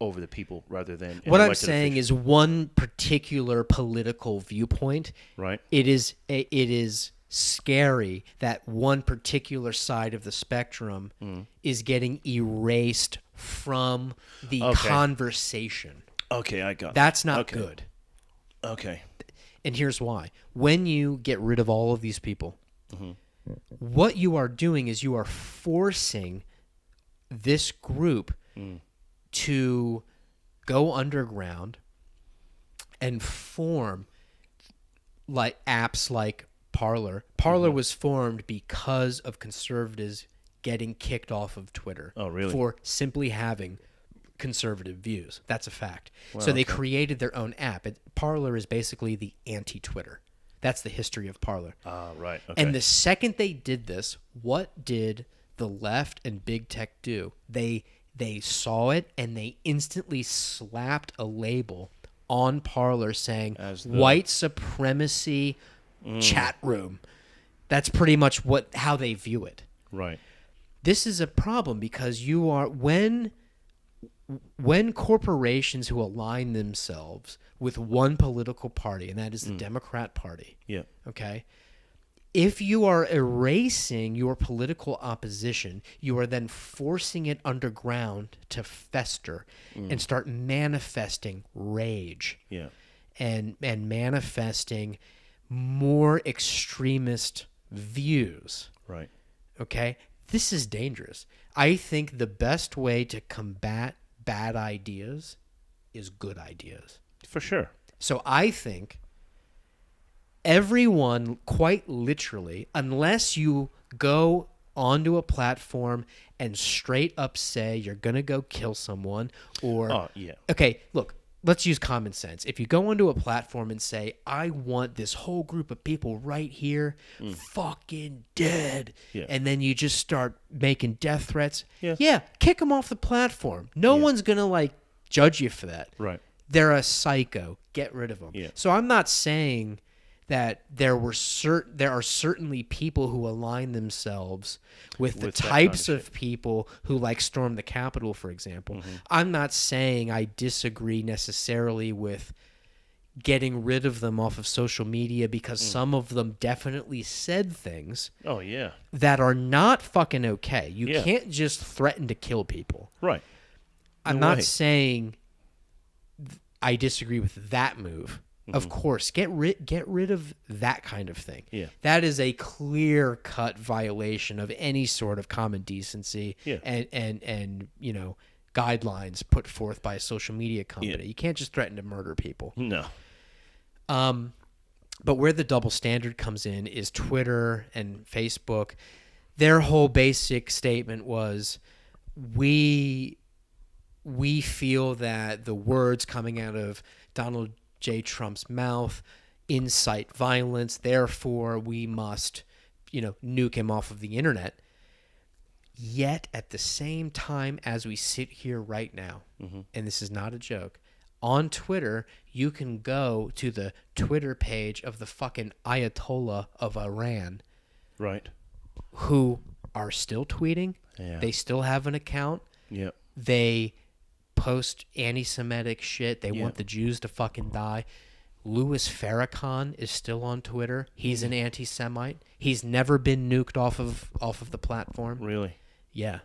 over the people rather than what I'm saying is one particular political viewpoint. Right. It is scary that one particular side of the spectrum is getting erased from the conversation. Okay, I got That's not good. Okay. And here's why. When you get rid of all of these people, what you are doing is you are forcing this group to go underground and form like apps like Parler. Parler was formed because of conservatives getting kicked off of Twitter. Oh, really? For simply having conservative views. That's a fact. So they created their own app. Parler is basically the anti-Twitter. That's the history of Parler. Right. Okay. And the second they did this, what did the left and big tech do? They saw it and they instantly slapped a label on Parler saying white supremacy chat room. That's pretty much how they view it. Right. This is a problem because you are when corporations who align themselves with one political party, and that is the Democrat Party. Yeah. Okay. If you are erasing your political opposition, you are then forcing it underground to fester and start manifesting rage. Yeah. And manifesting more extremist views. Right. Okay? This is dangerous. I think the best way to combat bad ideas is good ideas. For sure. So I think everyone, quite literally, unless you go onto a platform and straight up say you're going to go kill someone or... Oh, yeah. Okay, look, let's use common sense. If you go onto a platform and say, I want this whole group of people right here fucking dead, Yeah. and then you just start making death threats, Yeah. kick them off the platform. No one's going to, like, judge you for that. Right. They're a psycho. Get rid of them. Yeah. So I'm not saying that there are certainly people who align themselves with the types kind of people who like storm the Capitol, for example. I'm not saying I disagree necessarily with getting rid of them off of social media because some of them definitely said things Oh, yeah. that are not fucking okay. You Yeah. can't just threaten to kill people. Right. I'm No not way. saying I disagree with that move. Of course, get rid of that kind of thing. Yeah. That is a clear-cut violation of any sort of common decency and you know, guidelines put forth by a social media company. Yeah. You can't just threaten to murder people. No. But where the double standard comes in is Twitter and Facebook. Their whole basic statement was, we feel that the words coming out of Donald J. Trump's mouth incite violence. Therefore, we must, nuke him off of the internet. Yet, at the same time as we sit here right now, and this is not a joke, on Twitter, you can go to the Twitter page of the fucking Ayatollah of Iran, Right. who are still tweeting. Yeah. They still have an account. Yeah. They post anti-Semitic shit. They want the Jews to fucking die. Louis Farrakhan is still on Twitter. He's an anti-Semite. He's never been nuked off of the platform. Really? Yeah.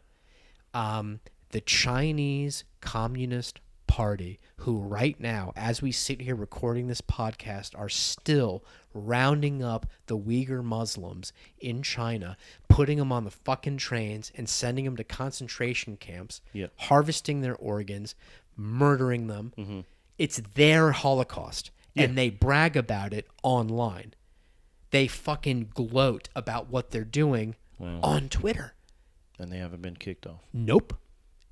The Chinese Communist party who right now, as we sit here recording this podcast, are still rounding up the Uyghur Muslims in China, putting them on the fucking trains and sending them to concentration camps, harvesting their organs, murdering them. It's their Holocaust, and they brag about it online. They fucking gloat about what they're doing on Twitter. And they haven't been kicked off. Nope.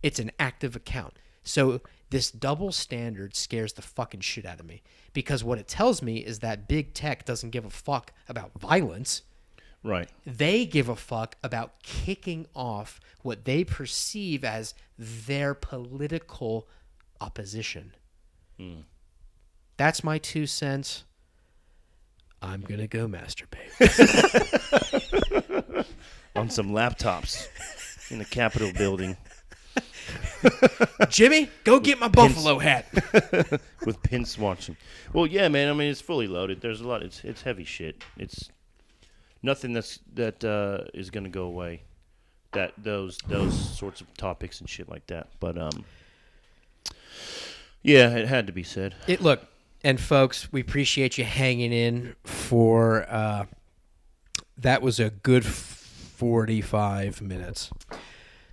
It's an active account. So this double standard scares the fucking shit out of me, because what it tells me is that big tech doesn't give a fuck about violence. Right. They give a fuck about kicking off what they perceive as their political opposition. That's my 2 cents. I'm going to go masturbate. On some laptops in the Capitol building. Jimmy, go get my buffalo hat. With pin swatching. Well, yeah, man. I mean, it's fully loaded. There's a lot. It's heavy shit. It's nothing that is going to go away. Those sorts of topics and shit like that. But yeah, it had to be said. Look, and folks, we appreciate you hanging in for. That was a good 45 minutes.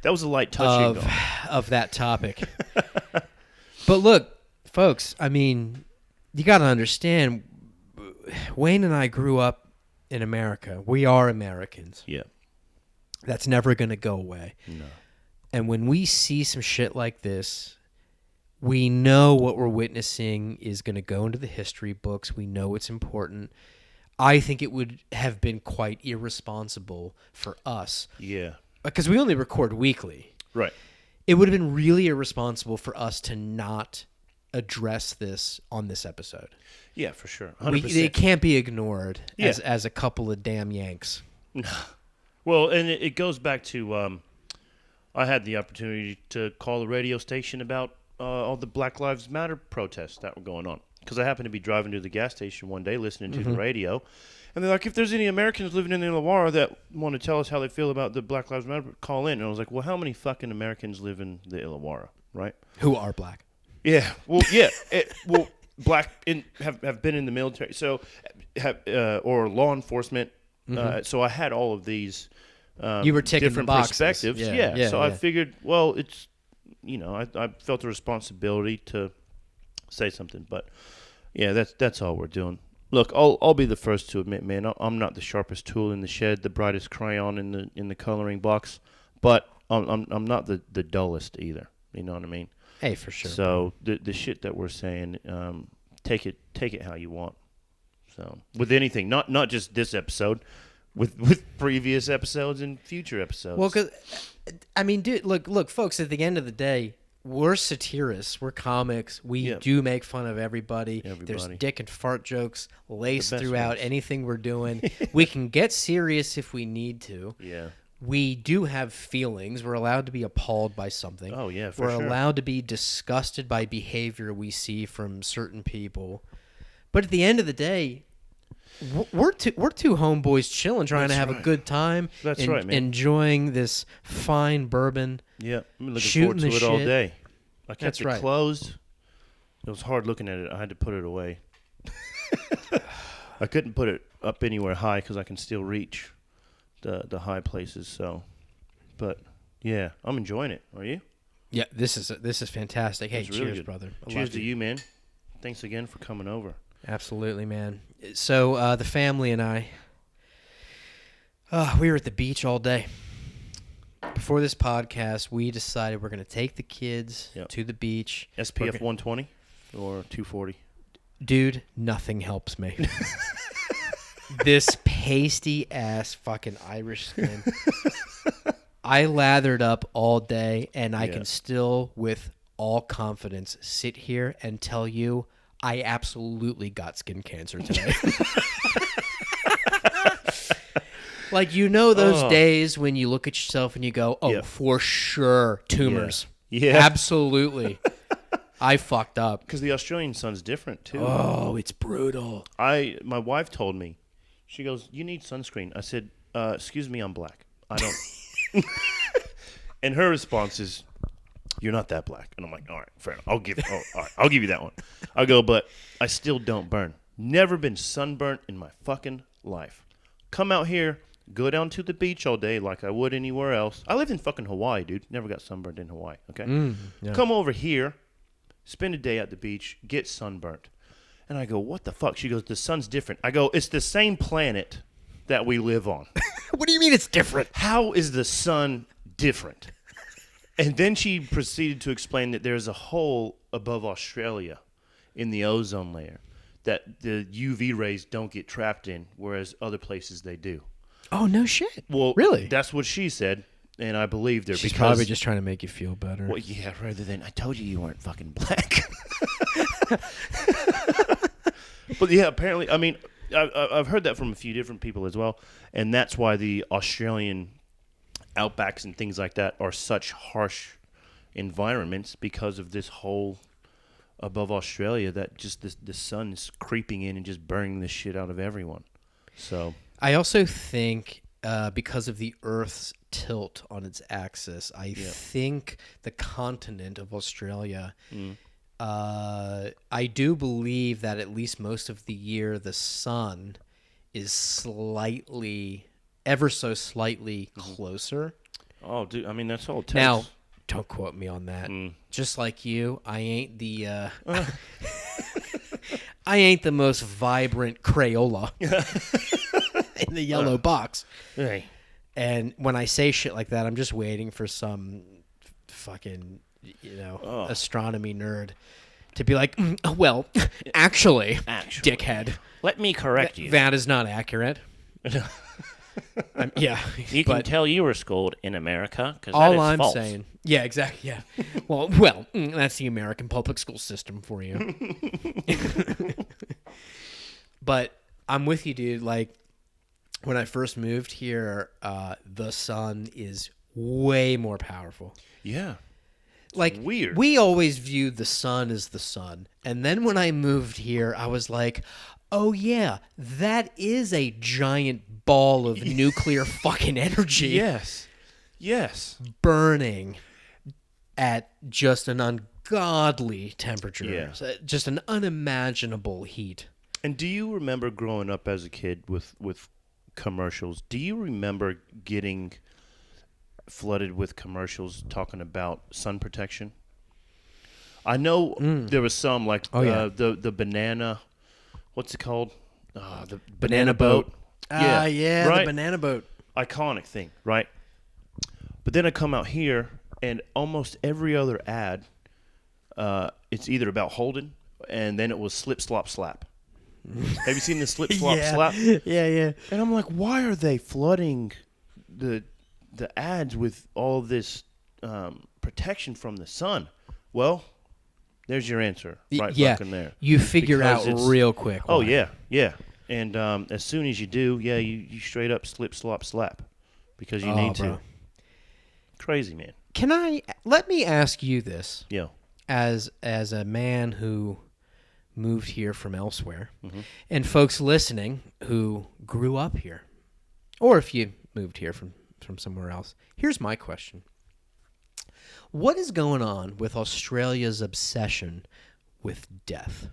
That was a light touching of that topic. But look, folks, I mean, you got to understand, Wayne and I grew up in America. We are Americans. Yeah. That's never going to go away. No. And when we see some shit like this, we know what we're witnessing is going to go into the history books. We know it's important. I think it would have been quite irresponsible for us. Yeah. Because we only record weekly. Right. It would have been really irresponsible for us to not address this on this episode. Yeah, for sure. 100%. It can't be ignored as a couple of damn Yanks. Well, and it goes back to I had the opportunity to call a radio station about all the Black Lives Matter protests that were going on. Because I happened to be driving to the gas station one day listening to the radio. And they're like, if there's any Americans living in the Illawarra that want to tell us how they feel about the Black Lives Matter, call in. And I was like, well, how many fucking Americans live in the Illawarra, right? Who are black. Yeah. Well, yeah. Black have been in the military, so or law enforcement. So I had all of these you were ticking different the boxes. perspectives. Yeah. So I figured, well, it's, I felt a responsibility to say something. But, yeah, that's all we're doing. Look, I'll be the first to admit, man, I'm not the sharpest tool in the shed, the brightest crayon in the coloring box, but I'm not the dullest either. You know what I mean? Hey, for sure. So the shit that we're saying, take it how you want. So with anything, not just this episode, with previous episodes and future episodes. Well, because I mean, dude, look, folks. At the end of the day, we're satirists. We're comics. We do make fun of everybody. There's dick and fart jokes laced throughout anything we're doing. We can get serious if we need to. Yeah. We do have feelings. We're allowed to be appalled by something. Oh, yeah, for We're sure. allowed to be disgusted by behavior we see from certain people. But at the end of the day, we're two homeboys chilling, trying to have a good time. That's right, man. Enjoying this fine bourbon. Yeah, I'm looking Shooting forward to it all shit. day. I kept That's it right. closed. It was hard looking at it. I had to put it away. I couldn't put it up anywhere high because I can still reach the high places. So, but yeah, I'm enjoying it. Are you? Yeah, this is fantastic. Hey, It's really cheers, good. brother. I Cheers love to you, man. Thanks again for coming over. Absolutely, man. So the family and I, we were at the beach all day. Before this podcast, we decided we're going to take the kids to the beach. SPF 120 or 240? Dude, nothing helps me. This pasty-ass fucking Irish skin. I lathered up all day, and I can still, with all confidence, sit here and tell you I absolutely got skin cancer today. Like, those days when you look at yourself and you go, for sure, tumors. Yeah. Absolutely. I fucked up. Because the Australian sun's different, too. Oh, it's brutal. My wife told me, she goes, you need sunscreen. I said, excuse me, I'm black. I don't. And her response is, You're not that black. And I'm like, all right, fair enough. All right, I'll give you that one. I go, but I still don't burn. Never been sunburnt in my fucking life. Come out here, go down to the beach all day like I would anywhere else. I lived in fucking Hawaii, dude. Never got sunburned in Hawaii, okay? Yeah. Come over here, spend a day at the beach, get sunburnt. And I go, what the fuck? She goes, the sun's different. I go, it's the same planet that we live on. What do you mean it's different? How is the sun different? And then she proceeded to explain that there's a hole above Australia in the ozone layer that the UV rays don't get trapped in, whereas other places they do. Oh, no shit. Well, really? That's what she said, and I believed her. She's because, probably just trying to make you feel better. well, yeah, rather than, I told you weren't fucking black. But yeah, apparently, I mean, I've heard that from a few different people as well, and that's why the Australian outbacks and things like that are such harsh environments, because of this hole above Australia that just the sun is creeping in and just burning the shit out of everyone. So I also think because of the Earth's tilt on its axis, I think the continent of Australia, I do believe that at least most of the year the sun is slightly, ever so slightly closer. oh, dude, I mean, that's all it takes. Now, don't quote me on that. Just like you, I ain't the I ain't the most vibrant Crayola in the yellow box. Hey. And when I say shit like that, I'm just waiting for some fucking, astronomy nerd to be like, well, actually, dickhead, Let me correct you. that is not accurate. Yeah. You can but tell you were schooled in America because all I'm false. saying. Yeah, exactly. Yeah. Well, that's the American public school system for you. But I'm with you, dude. Like, when I first moved here, the sun is way more powerful. Yeah. Like, weird. We always viewed the sun as the sun. And then when I moved here, I was like, oh, yeah, that is a giant ball of nuclear fucking energy. Yes. Yes. Burning at just an ungodly temperature. Yeah. So, just an unimaginable heat. And do you remember growing up as a kid with commercials? Do you remember getting flooded with commercials talking about sun protection? I know there was some like the banana, what's it called? The banana boat. Yeah, right? the banana boat. Iconic thing, right? But then I come out here and almost every other ad, it's either about Holden and then it was slip, slop, slap. Have you seen the slip, slop, slap? Yeah. And I'm like, why are they flooding the ads with all this protection from the sun? Well, there's your answer right fucking there. You figure Because out real quick. Oh, why. yeah. And as soon as you do, you straight up slip, slop, slap because you need bro. to. Crazy, man. Let me ask you this. Yeah. As a man who moved here from elsewhere, Mm-hmm. and folks listening who grew up here, or if you moved here from somewhere else, here's my question. What is going on with Australia's obsession with death?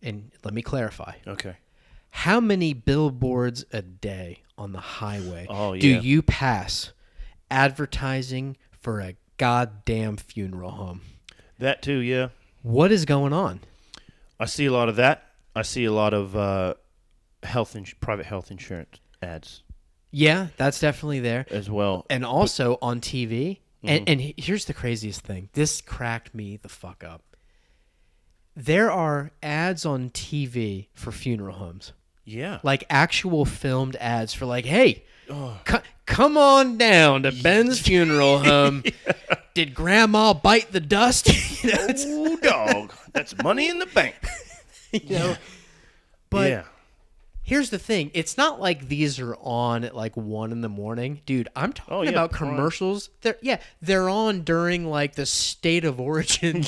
And let me clarify. Okay. How many billboards a day on the highway do yeah. you pass advertising for a goddamn funeral home? That too, yeah. What is going on? I see a lot of that. I see a lot of private health insurance ads Yeah, that's definitely there. as well. And also on TV. And here's the craziest thing. This cracked me the fuck up. There are ads on TV for funeral homes. Yeah. Like actual filmed ads for like, hey, come on down to Ben's funeral home. Did Grandma bite the dust? Oh, dog. That's money in the bank. But yeah. here's the thing. It's not like these are on at like 1 a.m. Dude, I'm talking about prime. commercials. They're on during like the State of Origin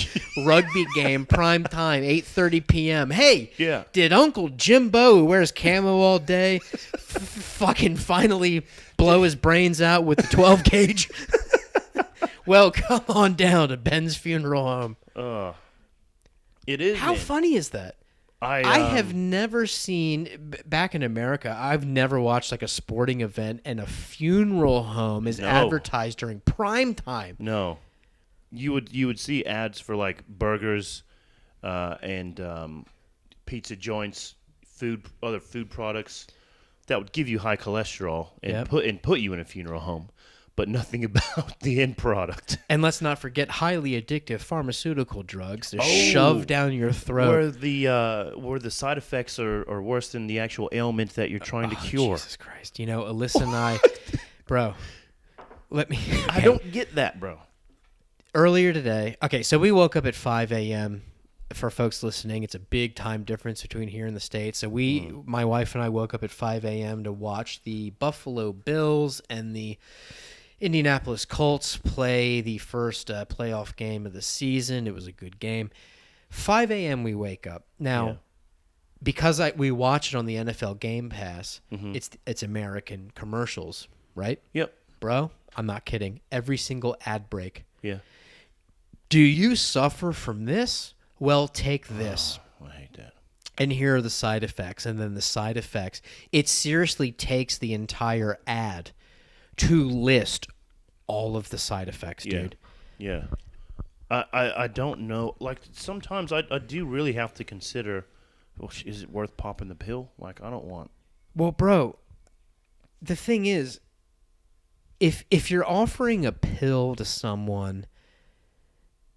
rugby game, prime time, 8:30 p.m. Hey, Yeah. did Uncle Jimbo, who wears camo all day, fucking finally blow his brains out with the 12 gauge? Well, come on down to Ben's funeral home. It is. How man. funny is that? I have never seen, back in America, I've never watched like a sporting event and a funeral home is advertised during prime time. No. You would see ads for like burgers and pizza joints, other food products that would give you high cholesterol and put you in a funeral home, but nothing about the end product. And let's not forget highly addictive pharmaceutical drugs to shove down your throat. Where the side effects are worse than the actual ailment that you're trying to cure. Jesus Christ. You know, Alyssa and I, bro, let me. Okay. I don't get that, bro. Earlier today, okay, so we woke up at 5 a.m. For folks listening, it's a big time difference between here and the States. So my wife and I woke up at 5 a.m. to watch the Buffalo Bills and the Indianapolis Colts play the first playoff game of the season. It was a good game. 5 a.m. we wake up. Now, because we watch it on the NFL Game Pass, it's American commercials, right? Yep. Bro, I'm not kidding. Every single ad break. Yeah. Do you suffer from this? Well, take this. I hate that. And here are the side effects. And then the side effects. It seriously takes the entire ad to list all of the side effects, dude. Yeah. I don't know. Like, sometimes I do really have to consider, well, is it worth popping the pill? Like, I don't want. Well, bro, the thing is, if you're offering a pill to someone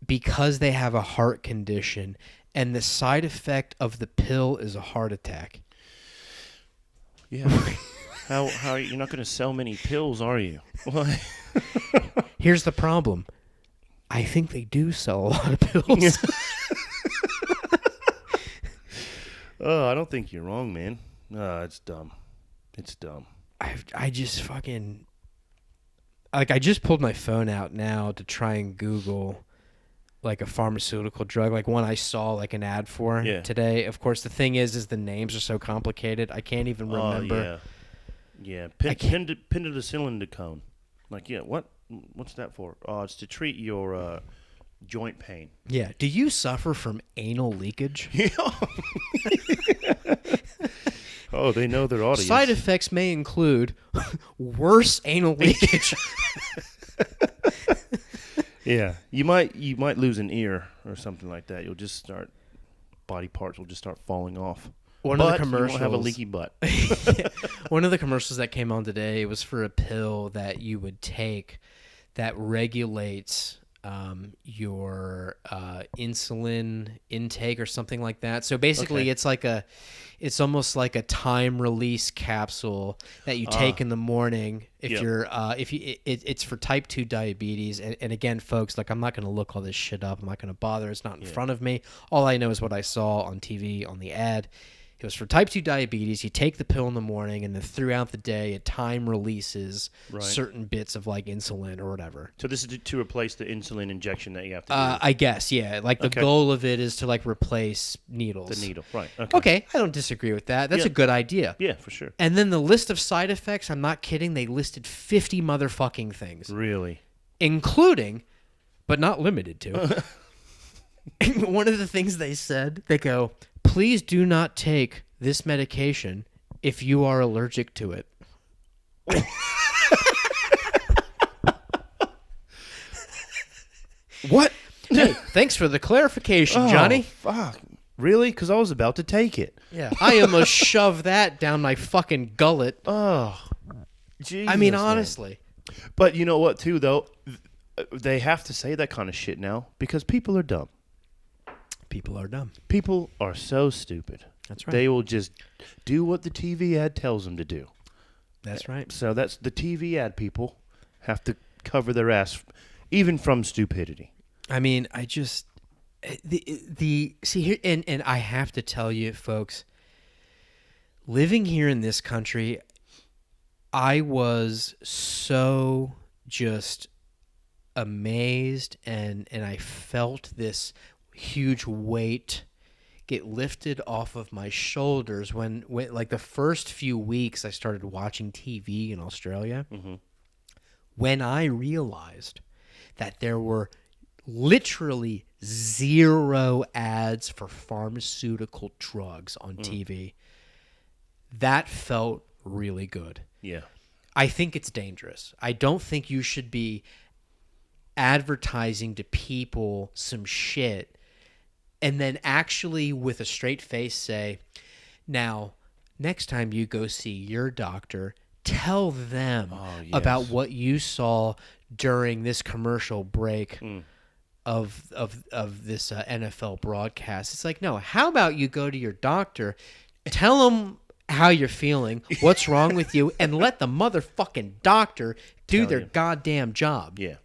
because they have a heart condition and the side effect of the pill is a heart attack. Yeah. How you're not going to sell many pills, are you? Why? Here's the problem. I think they do sell a lot of pills. I don't think you're wrong, man. It's dumb. It's dumb. I just fucking I just pulled my phone out now to try and Google like a pharmaceutical drug, like one I saw like an ad for today. Of course, the thing is the names are so complicated. I can't even remember. Yeah. Pentadacillin. Like, yeah, what's that for? Oh, it's to treat your joint pain. Yeah. Do you suffer from anal leakage? Yeah. Oh, they know their audience. Side effects may include worse anal leakage. Yeah, you might lose an ear or something like that. You'll just start, body parts will just start falling off. One of the commercials, you won't have a leaky butt. One of the commercials that came on today was for a pill that you would take that regulates your insulin intake or something like that. So basically, it's almost like a time release capsule that you take in the morning it's for type 2 diabetes. And again, folks, like, I'm not going to look all this shit up. I'm not going to bother. It's not in front of me. All I know is what I saw on TV on the ad. It was for type 2 diabetes. You take the pill in the morning, and then throughout the day, it time releases certain bits of like insulin or whatever. So this is to replace the insulin injection that you have to do? I guess, yeah. Like the goal of it is to like replace needles. The needle, right. Okay, I don't disagree with that. That's a good idea. Yeah, for sure. And then the list of side effects, I'm not kidding, they listed 50 motherfucking things. Really? Including, but not limited to. One of the things they said, they go, please do not take this medication if you are allergic to it. What? Hey, thanks for the clarification, Johnny. Fuck. Really? Because I was about to take it. Yeah. I almost shoved that down my fucking gullet. Oh, Jesus. I mean, honestly. But you know what, too, though? They have to say that kind of shit now because people are dumb. People are dumb. People are so stupid. That's right. They will just do what the TV ad tells them to do. That's right. So that's the TV ad people have to cover their ass, even from stupidity. I mean, I just see here, and I have to tell you, folks, living here in this country, I was so just amazed, and I felt this huge weight get lifted off of my shoulders when like the first few weeks I started watching TV in Australia, when I realized that there were literally 0 ads for pharmaceutical drugs on TV. That felt really good. Yeah. I think it's dangerous. I don't think you should be advertising to people some shit and then actually with a straight face say, now, next time you go see your doctor, tell them about what you saw during this commercial break of this NFL broadcast. It's like, no, how about you go to your doctor, tell them how you're feeling, what's wrong with you, and let the motherfucking doctor do their goddamn job. Yeah.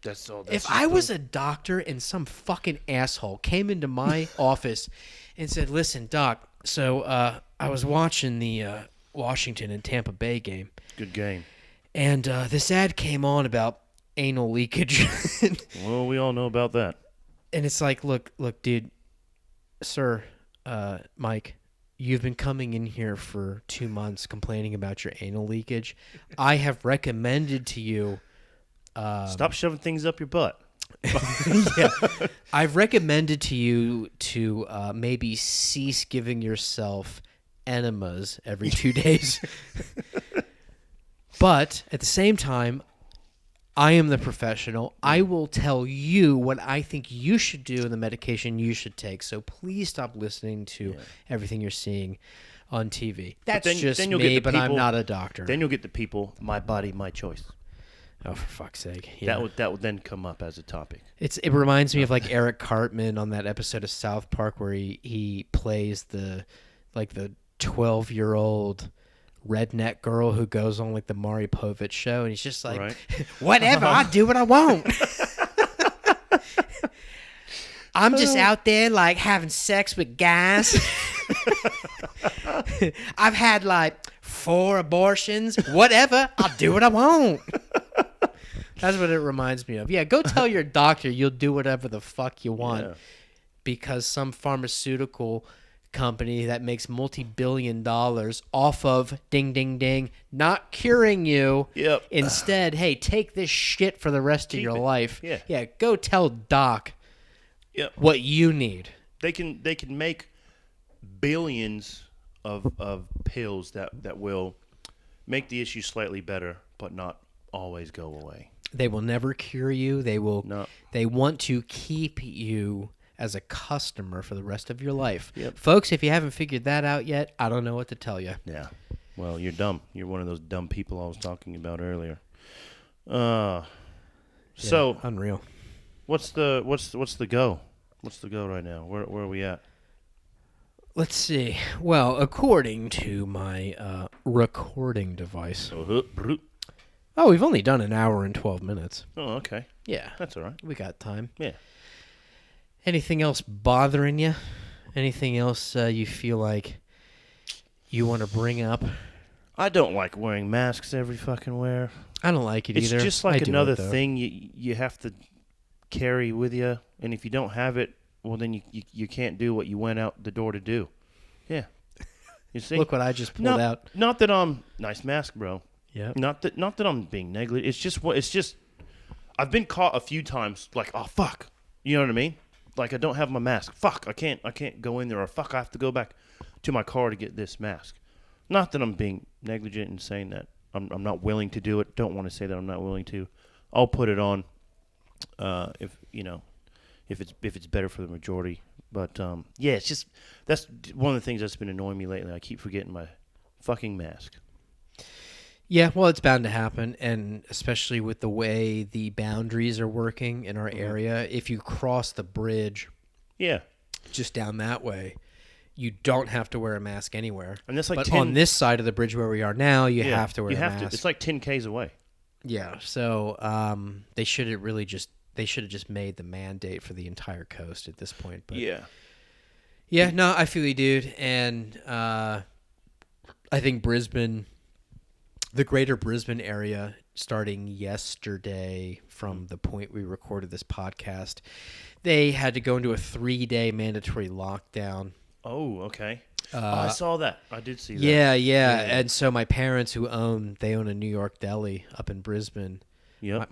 That's all. If I was a doctor and some fucking asshole came into my office and said, listen, doc, so I was watching the Washington and Tampa Bay game. Good game. And this ad came on about anal leakage. Well, we all know about that. And it's like, look, dude, sir, Mike, you've been coming in here for 2 months complaining about your anal leakage. I have recommended to you... Stop shoving things up your butt. Yeah. I've recommended to you to maybe cease giving yourself enemas every 2 days. But at the same time, I am the professional. I will tell you what I think you should do and the medication you should take. So please stop listening to everything you're seing on TV. That's just me, but I'm not a doctor. Then you'll get the people, my body, my choice. Oh, for fuck's sake. Yeah. That would then come up as a topic. It reminds me of like Eric Cartman on that episode of South Park where he plays the 12-year-old redneck girl who goes on like the Maury Povich show, and he's just like, whatever, I do what I want. I'm just out there like having sex with guys. I've had like 4 abortions. Whatever, I'll do what I want. That's what it reminds me of. Yeah, go tell your doctor you'll do whatever the fuck you want because some pharmaceutical company that makes multi-billion dollars off of ding, ding, ding, not curing you. Yep. Instead, hey, take this shit for the rest of your life. Yeah. Yeah, go tell Doc what you need. They can make billions of pills that will make the issue slightly better, but not always go away. They will never cure you. They will. No. They want to keep you as a customer for the rest of your life. Yep. Folks, if you haven't figured that out yet, I don't know what to tell you. Yeah. Well, you're dumb. You're one of those dumb people I was talking about earlier. So unreal. What's the go? What's the go right now? Where are we at? Let's see. Well, according to my recording device. Oh, we've only done an hour and 12 minutes. Oh, okay. Yeah. That's all right. We got time. Yeah. Anything else bothering you? Anything else you feel like you want to bring up? I don't like wearing masks every fucking where. I don't like it either. It's just like another thing you have to carry with you, and if you don't have it, well, then you can't do what you went out the door to do. Yeah. You see? Look what I just pulled out. Not that I'm... Nice mask, bro. Yeah. Not that I'm being negligent. It's just I've been caught a few times like, oh fuck. You know what I mean? Like I don't have my mask. Fuck, I can't go in there, or fuck, I have to go back to my car to get this mask. Not that I'm being negligent and saying that I'm not willing to do it. Don't want to say that I'm not willing to. I'll put it on if it's better for the majority. But yeah, it's just that's one of the things that's been annoying me lately. I keep forgetting my fucking mask. Yeah, well, it's bound to happen, and especially with the way the boundaries are working in our area, if you cross the bridge just down that way, you don't have to wear a mask anywhere. And that's like but on this side of the bridge where we are now, you have to wear a mask. It's like 10 Ks away. Yeah, so they should have just made the mandate for the entire coast at this point. But yeah, no, I feel you, dude, and I think Brisbane... The greater Brisbane area, starting yesterday from the point we recorded this podcast, they had to go into a 3-day mandatory lockdown. Oh, okay. I saw that. I did see that. Yeah. And so my parents who own a New York deli up in Brisbane. Yep.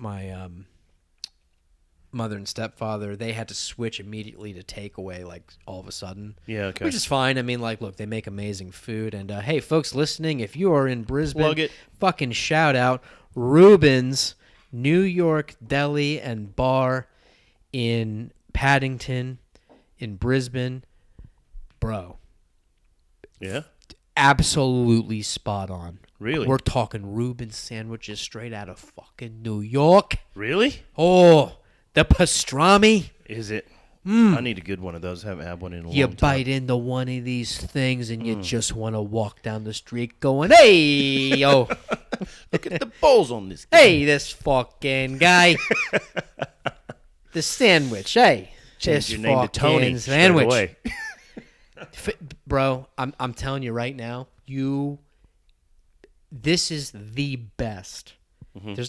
mother and stepfather, they had to switch immediately to takeaway, like all of a sudden. Yeah, okay. Which is fine. I mean, like, look, they make amazing food. And hey, folks listening, if you are in Brisbane, Plug it. fucking shout out Reuben's New York Deli and Bar in Paddington, in Brisbane. Bro, Yeah. absolutely spot on. Really? We're talking Reuben's sandwiches straight out of fucking New York. Really? Oh, the pastrami. Is it? I need a good one of those. I haven't had one in a You long time. bite into one of these things and you just want to walk down the street going, hey, yo, Look at the balls on this. hey, this fucking guy. The sandwich, hey. Change This your name to fucking Tony straight sandwich. away. Bro, I'm telling you right now, this is the best.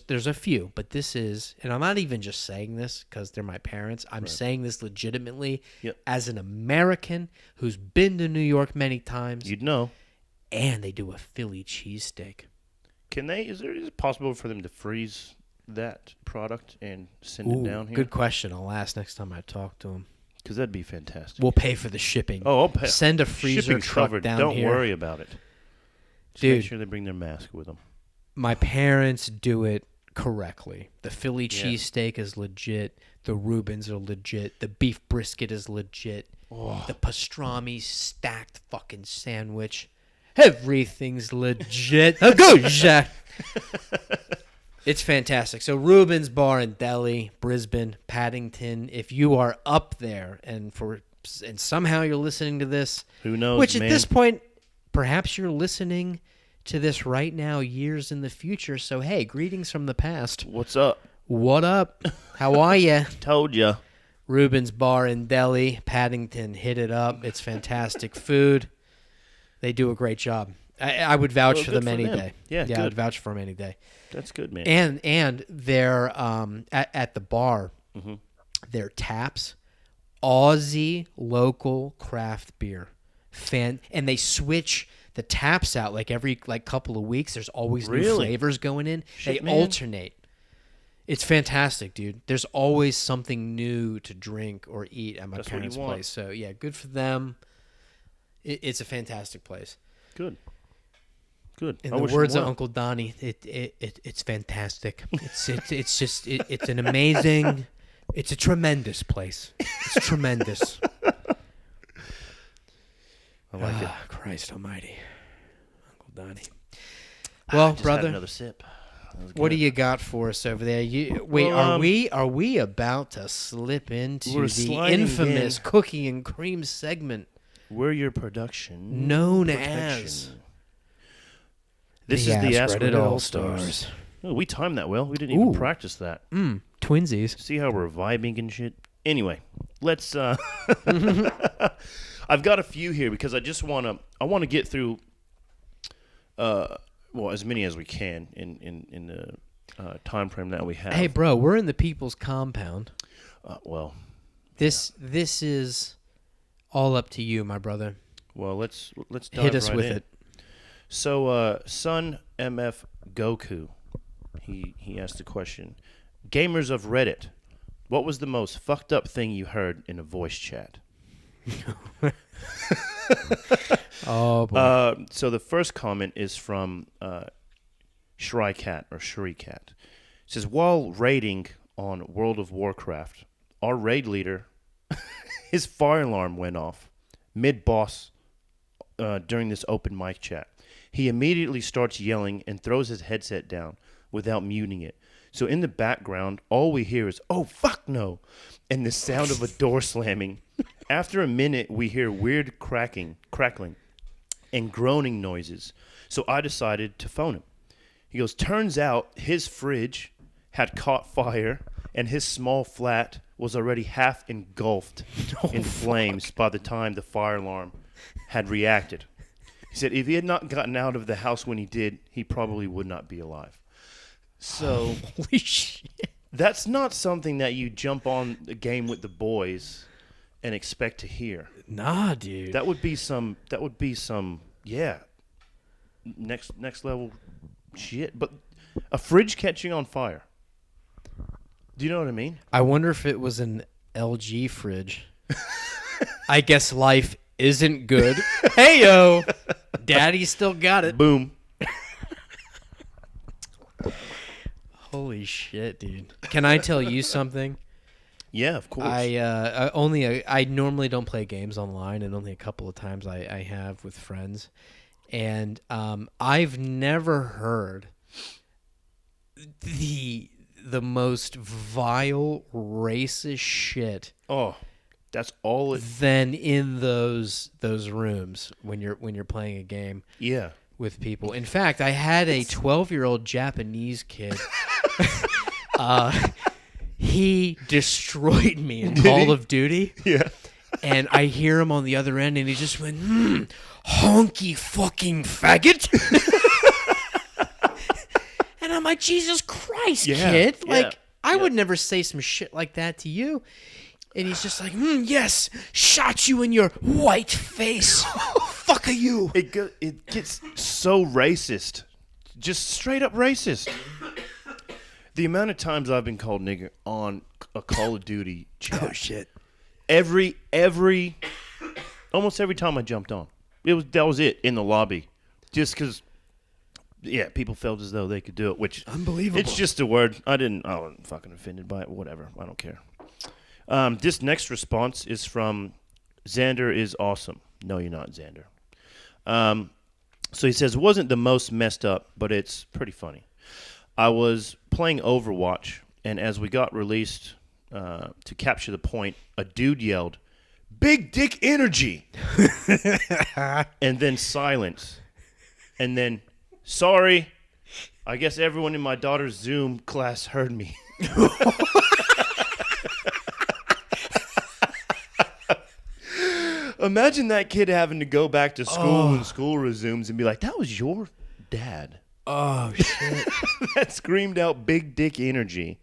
There's a few, but this is, and I'm not even just saying this because they're my parents. I'm saying this legitimately as an American who's been to New York many times. You'd know. And they do a Philly cheesesteak. Can they? Is it possible for them to freeze that product and send it down here? Good question. I'll ask next time I talk to them. Because that'd be fantastic. We'll pay for the shipping. Oh, I'll pay. Send a freezer Shipping's truck covered. down Don't here. worry about it. Just Dude. make sure they bring their mask with them. My parents do it correctly. The Philly cheesesteak is legit. The Reubens are legit. The beef brisket is legit. The pastrami stacked fucking sandwich. Everything's legit. It's fantastic. So Reuben's Bar and Deli, Brisbane, Paddington. If you are up there and somehow you're listening to this, Who knows, which man? at this point, perhaps you're listening to this right now, years in the future. So hey, greetings from the past. What's up? What up? How are you? Told ya. Reuben's Bar and Deli, Paddington. Hit it up. It's fantastic food. They do a great job. I would vouch for good them for any them. day. Yeah, I good. would vouch for them any day. That's good, man. And they're at the bar, their taps, Aussie local craft beer, and they switch the taps out every couple of weeks. There's always new Really? flavors going in. Shit, They man. alternate. It's fantastic, dude. There's always something new to drink or eat at my That's what you parents' want. place. So yeah, good for them. It's a fantastic place. Good. Good. In I the wish words it of were. Uncle Donnie, it's fantastic. It's an amazing, it's a tremendous place. It's tremendous. I like it. Christ Almighty, Uncle Donnie. Well, Just brother, had another sip. That was what do good. you got for us over there? Wait, Well, are we about to slip into we're the sliding infamous in. cookie and cream segment We're your production. known protection. as This is the Ask Reddit All-Stars. Oh, we timed that well. We didn't even Ooh. practice that. Twinsies? See how we're vibing and shit? Anyway, let's I've got a few here because I want to get through as many as we can in the time frame that we have. Hey, bro, we're in the people's compound. This is all up to you, my brother. Well, let's dive Hit us right with in. it. So, Sun MF Goku, he asked the question: Gamers of Reddit, what was the most fucked up thing you heard in a voice chat? Oh, boy. So the first comment is from Shrycat or Shricat. It says, while raiding on World of Warcraft, our raid leader, his fire alarm went off mid-boss during this open mic chat. He immediately starts yelling and throws his headset down without muting it. So in the background, all we hear is, oh, fuck no, and the sound of a door slamming. After a minute, we hear weird crackling, and groaning noises. So I decided to phone him. He goes, turns out his fridge had caught fire, and his small flat was already half engulfed in flames by the time the fire alarm had reacted. He said if he had not gotten out of the house when he did, he probably would not be alive. So Holy shit. that's not something that you jump on a game with the boys and expect to hear. Nah, dude. That would be some yeah, next level shit. But a fridge catching on fire. Do you know what I mean? I wonder if it was an LG fridge. I guess life isn't good. Hey, yo. Daddy still got it. Boom. Holy shit, dude. Can I tell you something? Yeah, of course. I normally don't play games online, and only a couple of times I have with friends. And I've never heard the most vile, racist shit Oh, that's all it... than in those rooms when you're playing a game Yeah. with people. In fact, I had a 12-year-old Japanese kid. He destroyed me in Call of Duty. Yeah. And I hear him on the other end, and he just went, honky fucking faggot. And I'm like, Jesus Christ, kid. Yeah. Like, I would never say some shit like that to you. And he's just like, yes, shot you in your white face. Fuck are you? It gets so racist. Just straight up racist. The amount of times I've been called nigger on a Call of Duty chat. Oh, shit. Almost every time I jumped on. That was it in the lobby. Just because, people felt as though they could do it, which... Unbelievable. It's just a word. I wasn't fucking offended by it. Whatever. I don't care. This next response is from Xander is awesome. No, you're not, Xander. So he says, it wasn't the most messed up, but it's pretty funny. I was playing Overwatch, and as we got released to capture the point, a dude yelled, "Big dick energy!" And then silence. And then, sorry, I guess everyone in my daughter's Zoom class heard me. Imagine that kid having to go back to school when school resumes and be like, that was your dad. Oh, shit. That screamed out big dick energy.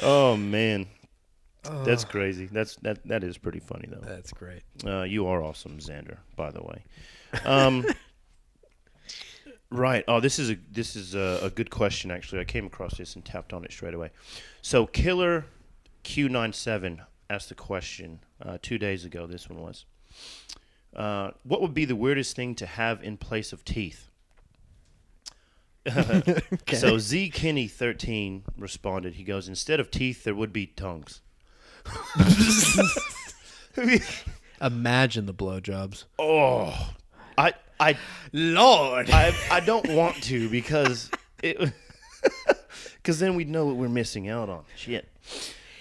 Oh, man. That's crazy. That is pretty funny, though. That's great. You are awesome, Xander, by the way. Right. Oh, this is a good question, actually. I came across this and tapped on it straight away. So Killer Q97 asked the question 2 days ago. This one was, what would be the weirdest thing to have in place of teeth? Okay. So Z Kenny 13 responded. He goes, instead of teeth, there would be tongues. Imagine the blowjobs. Oh, Lord. I don't want to because then we'd know what we're missing out on. Shit.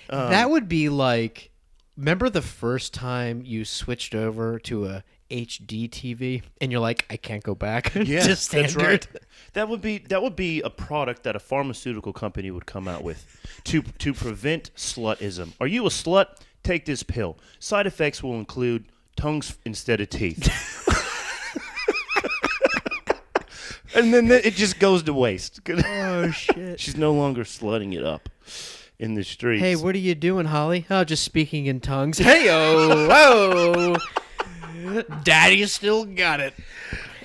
That would be like, remember the first time you switched over to a HD TV and you're like, I can't go back Yeah, to standard. that's right. That would be a product that a pharmaceutical company would come out with to prevent slutism. Are you a slut? Take this pill. Side effects will include tongues instead of teeth. And then it just goes to waste. Oh, shit. She's no longer slutting it up in the streets. Hey, what are you doing, Holly? Oh, just speaking in tongues. Hey-oh, whoa. Daddy still got it.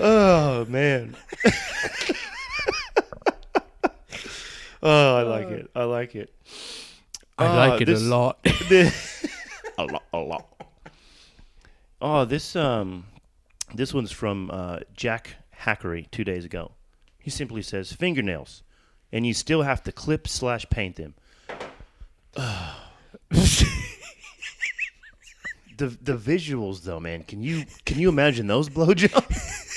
Oh, man. Oh, I like it. I like it. I like it a lot. A lot. Oh, this one's from Jack Hackery 2 days ago. He simply says, fingernails, and you still have to clip/paint them. The visuals, though, man. Can you imagine those blowjobs?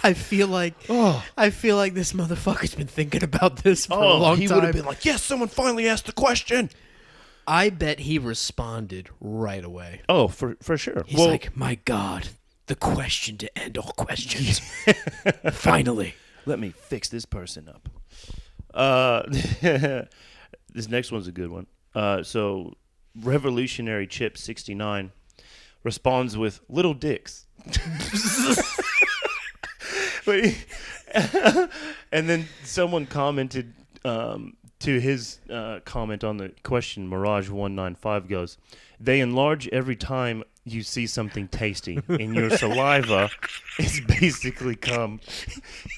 I feel like this motherfucker's been thinking about this for a long time. He would have been like, yes, someone finally asked the question. I bet he responded right away. Oh, for sure. He's like, my God, the question to end all questions. Finally. Let me fix this person up. This next one's a good one. So Revolutionary Chip 69 responds with little dicks. And then someone commented to his comment on the question. Mirage195 goes, They enlarge every time you see something tasty, and your saliva is basically cum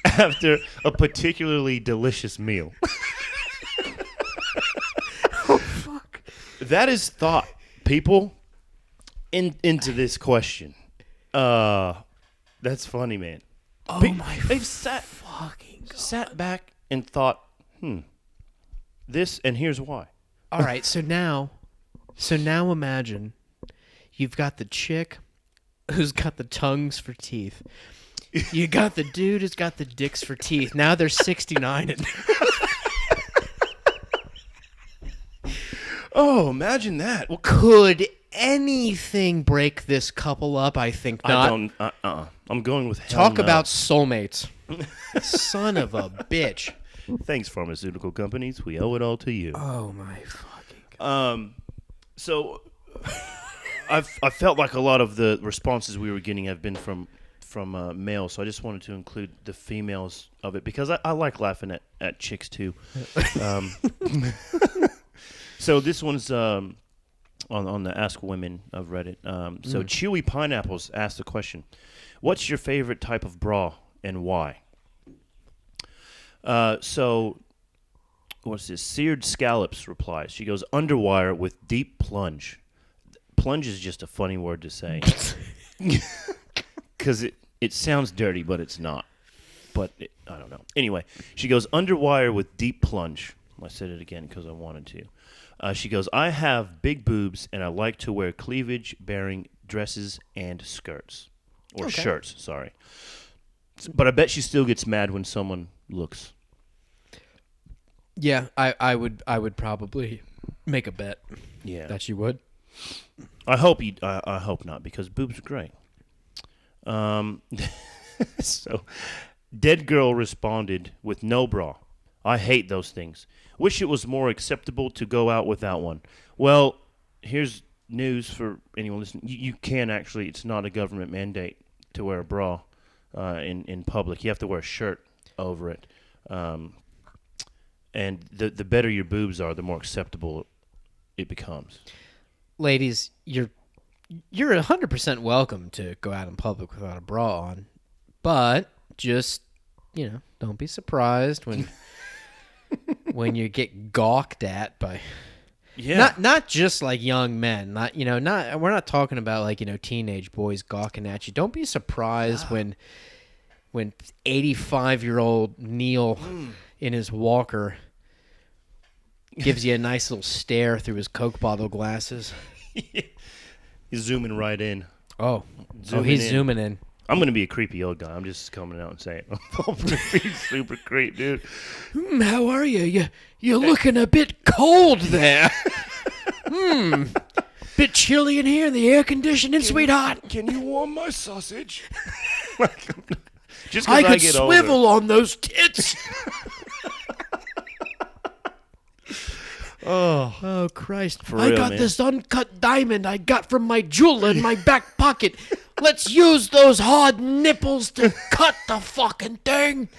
after a particularly delicious meal. Oh, fuck. That is thought, people, into this question. That's funny, man. Oh, They've sat back and thought, this, and here's why. All right, so now imagine you've got the chick who's got the tongues for teeth. You got the dude who's got the dicks for teeth. Now they're 69 and Oh, imagine that. Well, could anything break this couple up? I think not. I don't. I'm going with hell Talk no. about soulmates. Son of a bitch. Thanks, pharmaceutical companies. We owe it all to you. Oh my fucking God. So I felt like a lot of the responses we were getting have been from males, so I just wanted to include the females of it because I like laughing at chicks too. So this one's on the Ask Women of Reddit. So Chewy Pineapples asked the question, what's your favorite type of bra and why? So what's this? Seared Scallops replies. She goes, underwire with deep plunge. Plunge is just a funny word to say. Because it sounds dirty, but it's not. But I don't know. Anyway, she goes, underwire with deep plunge. I said it again because I wanted to. She goes, I have big boobs, and I like to wear cleavage-bearing dresses and skirts. Or shirts, sorry. But I bet she still gets mad when someone looks. Yeah, I would probably make a bet. Yeah. That you would. I hope not, because boobs are great. So, Dead Girl responded with no bra. I hate those things. Wish it was more acceptable to go out without one. Well, here's news for anyone listening. You can actually, it's not a government mandate to wear a bra in public. You have to wear a shirt over it. And the better your boobs are, the more acceptable it becomes. Ladies, you're 100% welcome to go out in public without a bra on, but just, don't be surprised when you get gawked at by not just like young men, we're not talking about like, teenage boys gawking at you. Don't be surprised when 85-year-old Neil in his walker gives you a nice little stare through his Coke bottle glasses. He's zooming right in. He's zooming in. I'm going to be a creepy old guy. I'm just coming out and saying I'm going to be super creep, dude. How are you? You're looking a bit cold there. Bit chilly in here in the air conditioning, sweetheart. Can you warm my sausage? Just 'cause I could get swivel older. on those tits. Oh, Christ. For I real, got man. this uncut diamond I got from my jeweler in my back pocket. Let's use those hard nipples to cut the fucking thing.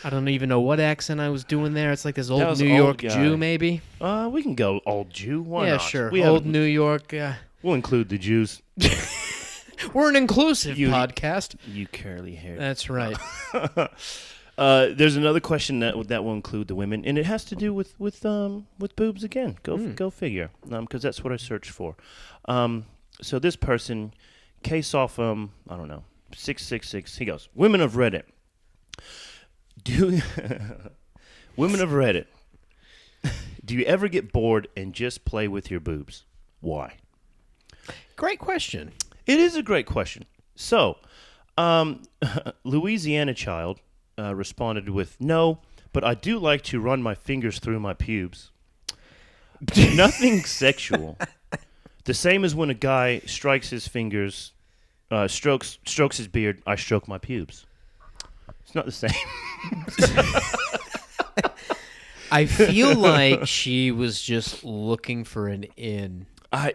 I don't even know what accent I was doing there. It's like this old was New old York guy. Jew, maybe? We can go old Jew. Why Yeah, not? sure. We Old have- New York. We'll include the Jews. We're an inclusive You- podcast. You curly hair. That's right. There's another question that will include the women, and it has to do with boobs again. Go figure. Because that's what I searched for. So this person, case off I don't know 666. He goes, women of Reddit. Women of Reddit. Do you ever get bored and just play with your boobs? Why? Great question. It is a great question. So, Louisiana Child responded with, no, but I do like to run my fingers through my pubes. Nothing sexual. The same as when a guy strokes his fingers, strokes his beard, I stroke my pubes. It's not the same. I feel like she was just looking for an in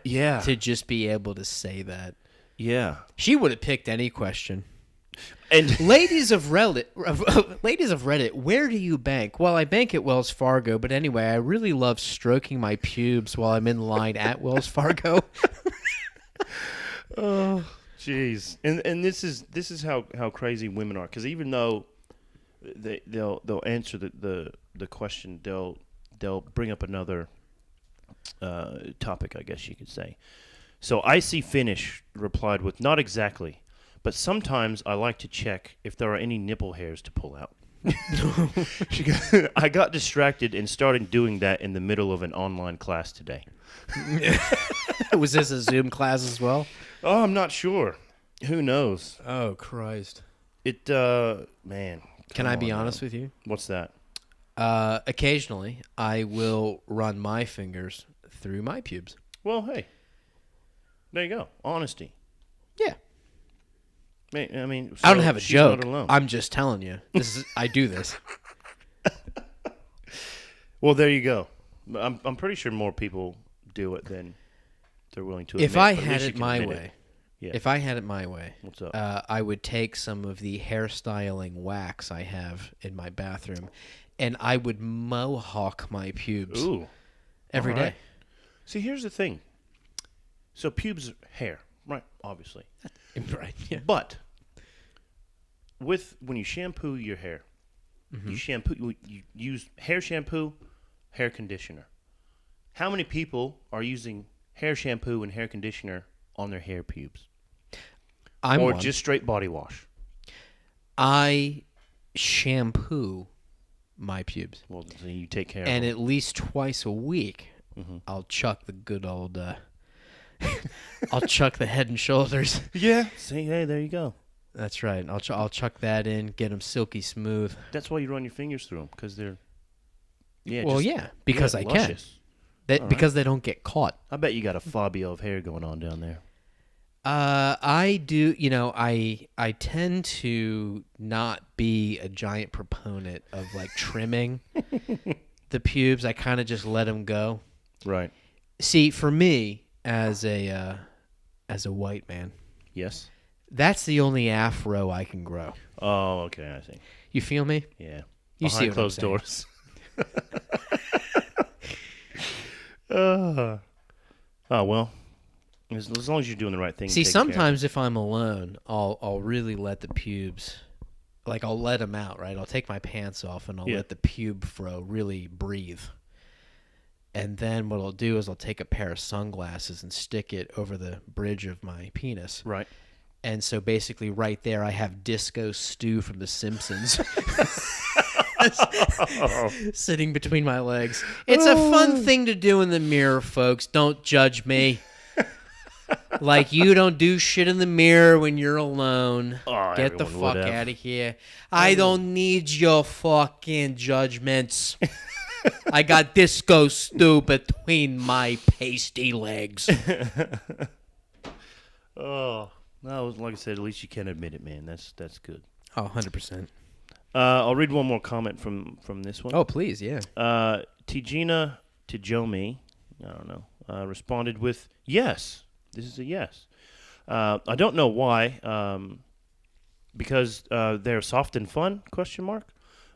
Yeah. to just be able to say that. Yeah. She would have picked any question. And Ladies of Reddit, where do you bank? Well, I bank at Wells Fargo, but anyway, I really love stroking my pubes while I'm in line at Wells Fargo. oh, jeez. And this is how crazy women are. Because even though they'll answer the question, they'll bring up another topic, I guess you could say. So Icy Finish replied with, "Not exactly, but sometimes I like to check if there are any nipple hairs to pull out." I got distracted and started doing that in the middle of an online class today. Was this a Zoom class as well? Oh, I'm not sure. Who knows? Oh, Christ. It, man. Can I be honest with you? What's that? Occasionally, I will run my fingers through my pubes. Well, hey. There you go. Honesty. Yeah. I mean, I don't have a she's joke. not alone. I'm just telling you. I do this. Well, there you go. I'm pretty sure more people do it than they're willing to admit. If I but at had least you it can my admit way, Yeah. if I had it my way, What's up? I would take some of the hairstyling wax I have in my bathroom, and I would mohawk my pubes Ooh. every All day. right. See, here's the thing. So pubes are hair, right? Obviously. Right. Yeah. But when you shampoo your hair, you use hair shampoo, hair conditioner. How many people are using hair shampoo and hair conditioner on their hair pubes? Or just straight body wash? I shampoo my pubes. Well, then you take care And of at least twice a week, I'll chuck the good old, I'll chuck the Head and Shoulders. Yeah. See, hey, there you go. That's right. I'll chuck that in, get them silky smooth. That's why you run your fingers through them, because they're... because I can. luscious. Because they don't get caught. I bet you got a Fabio of hair going on down there. I do. I tend to not be a giant proponent of like trimming the pubes. I kind of just let them go. Right. See, for me as a white man, Yes. that's the only afro I can grow. Oh, okay, I see. You feel me? Yeah. You Behind see what closed I'm saying. doors. Oh, well. As long as you're doing the right thing. See, taking care of it. sometimes if I'm alone, I'll really let the pubes, like I'll let them out, right? I'll take my pants off and I'll let the pube fro really breathe. And then what I'll do is I'll take a pair of sunglasses and stick it over the bridge of my penis. Right. And so basically right there I have Disco Stew from The Simpsons sitting between my legs. It's a fun thing to do in the mirror, folks. Don't judge me. Like you don't do shit in the mirror when you're alone. Oh, Get the everyone would fuck have. out of here. I don't need your fucking judgments. I got Disco Stew between my pasty legs. Oh, no, like I said, at least you can admit it, man. That's good. Oh, 100%. I'll read one more comment from this one. Oh, please, yeah. Tijina Tijomi, I don't know, responded with, yes. This is a yes. I don't know why, because they're soft and fun, ?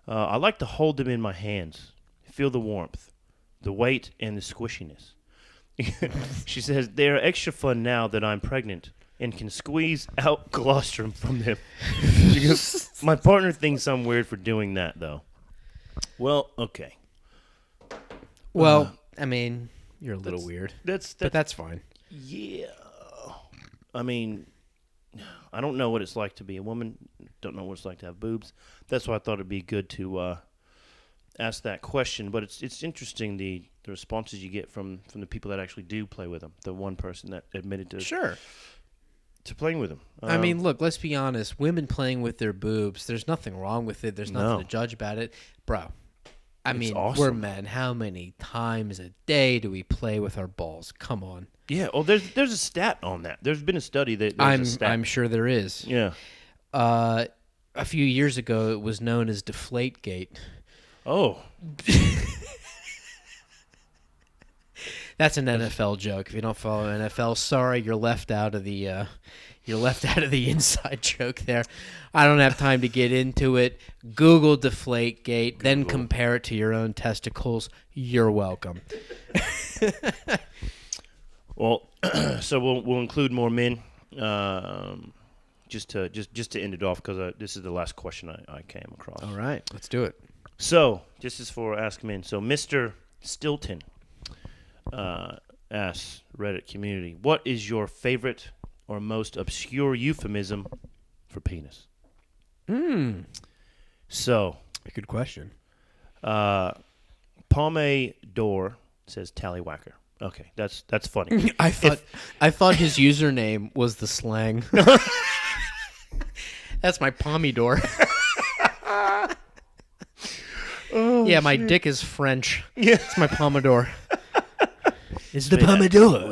I like to hold them in my hands, feel the warmth, the weight, and the squishiness. She says, they are extra fun now that I'm pregnant and can squeeze out colostrum from them. She goes, my partner thinks I'm weird for doing that, though. Well, okay. Well, I mean, you're a little weird. But That's fine. Yeah. I mean, I don't know what it's like to be a woman. Don't know what it's like to have boobs. That's why I thought it'd be good to ask that question. But it's interesting the responses you get from the people that actually do play with them. The one person that admitted to playing with them. I mean, look, let's be honest. Women playing with their boobs, there's nothing wrong with it. There's nothing to judge about it. Bro, I mean, awesome. we're men. How many times a day do we play with our balls? Come on. Yeah. Oh, there's a stat on that. There's been a study that there's a stat. I'm sure there is. Yeah. A few years ago, it was known as Deflategate. Oh. That's an NFL joke. If you don't follow NFL, sorry, you're left out of the You're left out of the inside joke there. I don't have time to get into it. Google Deflategate, then compare it to your own testicles. You're welcome. Well, so we'll include more men, just to end it off because this is the last question I came across. All right, let's do it. So this is for Ask Men. So Mr. Stilton asks Reddit community, what is your favorite or most obscure euphemism for penis? So Good question. Palme Door says tallywhacker. Okay, that's funny. I thought his username was the slang. That's my pomidor. Yeah, my dick is French. Yeah. It's my pomidor. It's the pomidor.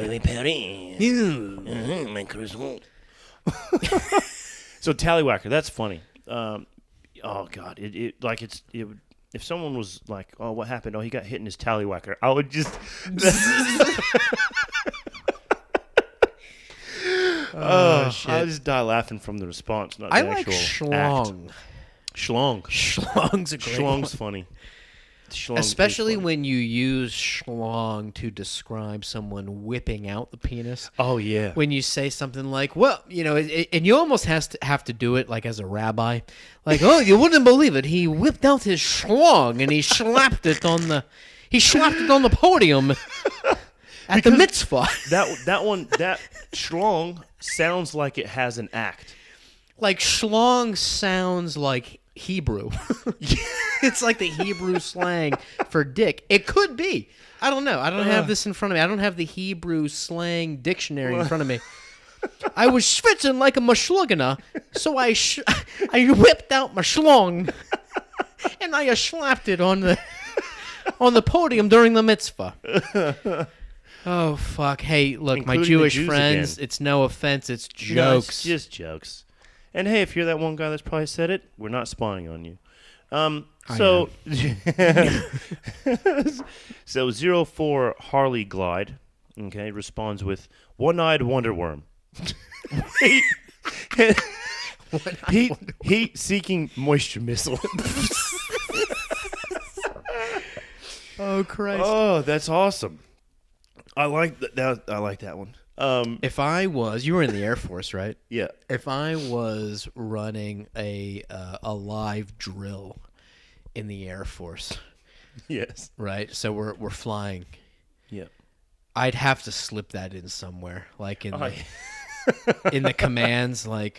So tallywhacker, that's funny. Oh God, if someone was like, oh, what happened? Oh, he got hit in his tallywhacker. I would just. Shit. I just die laughing from the response, not the I actual like act. schlong. Schlong. Schlong's a great Schlong's one. funny. Schlong Especially is funny. when you use schlong to describe someone whipping out the penis. Oh yeah. When you say something like, well, and you almost have to do it like as a rabbi. Like, oh, you wouldn't believe it. He whipped out his schlong and he slapped it on the podium at the mitzvah. That schlong sounds like it has an act. Like schlong sounds like Hebrew. It's like the Hebrew slang for dick. It could be. I don't know. I don't have this in front of me. I don't have the Hebrew slang dictionary in front of me. I was schwitzing like a mashlugana, so I whipped out my schlong and I slapped it on the podium during the mitzvah. Oh fuck! Hey, look, Including my Jewish the Jews friends. again. It's no offense. It's jokes. Just jokes. And hey, if you're that one guy that's probably said it, we're not spying on you. So 04 Harley Glide, okay, responds with one-eyed wonderworm. Heat-seeking moisture missile. Oh Christ! Oh, that's awesome. I like that. I like that one. If I was, you were in the Air Force, right? Yeah. If I was running a live drill in the Air Force, Yes. right? So we're flying. Yeah. I'd have to slip that in somewhere, like in yeah. in the commands, like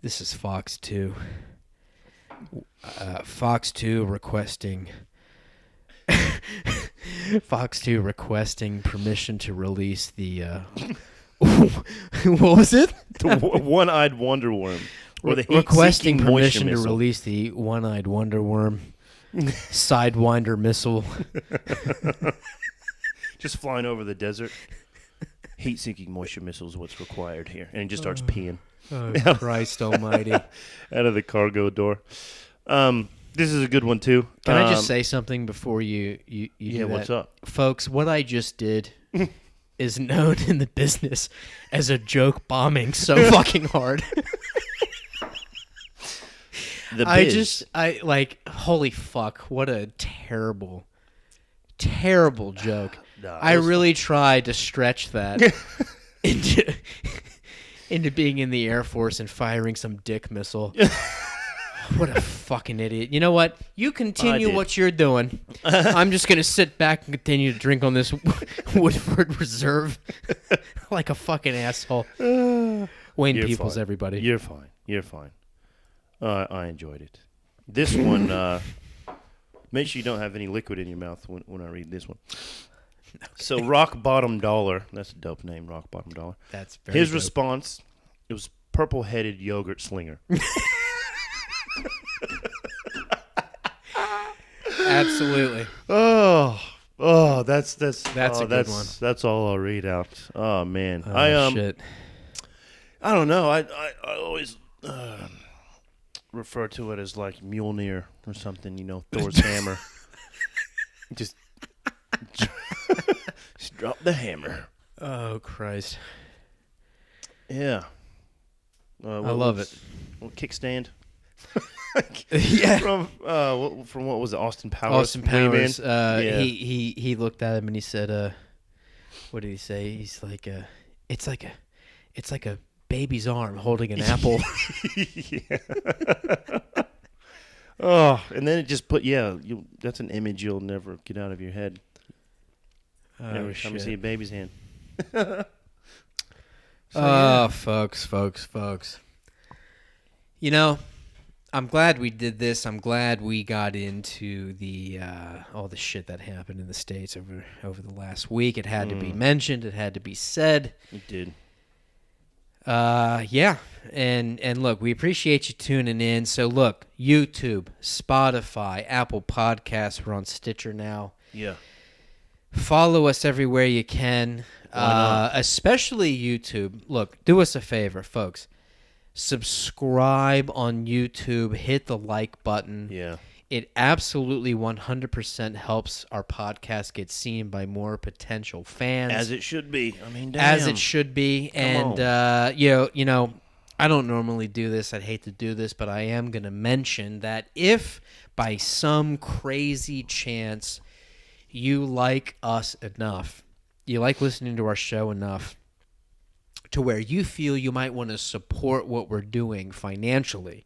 this is Fox 2. Fox 2 requesting. Fox 2 requesting permission to release the what was it? The one-eyed wonderworm. Or the Requesting heat-seeking moisture permission to missile. release the one-eyed wonderworm sidewinder missile. Just flying over the desert. Heat-seeking moisture missile is what's required here. And it just starts peeing Oh, Christ almighty. out of the cargo door. This is a good one, too. Can I just say something before you do that? What's up? Folks, what I just did is known in the business as a joke bombing so fucking hard. Holy fuck, what a terrible joke. No, I really tried to stretch that into being in the Air Force and firing some dick missile. What a fucking idiot. You know what? You continue what you're doing. I'm just going to sit back and continue to drink on this Woodford Reserve like a fucking asshole. Wayne You're Peoples, fine. everybody. You're fine. I enjoyed it. This one, make sure you don't have any liquid in your mouth when I read this one. Okay. So Rock Bottom Dollar, that's a dope name, Rock Bottom Dollar. That's very His dope. response, it was purple-headed yogurt slinger. Absolutely. Oh, that's a good one. That's all I'll read out. Oh man, Shit. I don't know. I always refer to it as like Mjolnir or something. You know, Thor's hammer. Just drop the hammer. Oh, Christ. Yeah. I love it. Kickstand. Yeah. From what was it? Austin Powers. Austin Powers. Yeah. He looked at him and he said, "What did he say?" He's like, it's like a baby's arm holding an apple." Yeah. Oh, and then it just that's an image you'll never get out of your head. Every time you see a baby's hand. Folks. You know, I'm glad we did this. I'm glad we got into the all the shit that happened in the States over the last week. It had to be mentioned. It had to be said. It did. Yeah. And look, we appreciate you tuning in. So look, YouTube, Spotify, Apple Podcasts, we're on Stitcher now. Yeah. Follow us everywhere you can, especially YouTube. Look, do us a favor, folks. Subscribe on YouTube. Hit the like button. Yeah. It absolutely 100% helps our podcast get seen by more potential fans. As it should be. I mean, damn. As it should be. And, you know, I don't normally do this. I'd hate to do this, but I am going to mention that if by some crazy chance you like us enough, you like listening to our show enough to where you feel you might want to support what we're doing financially,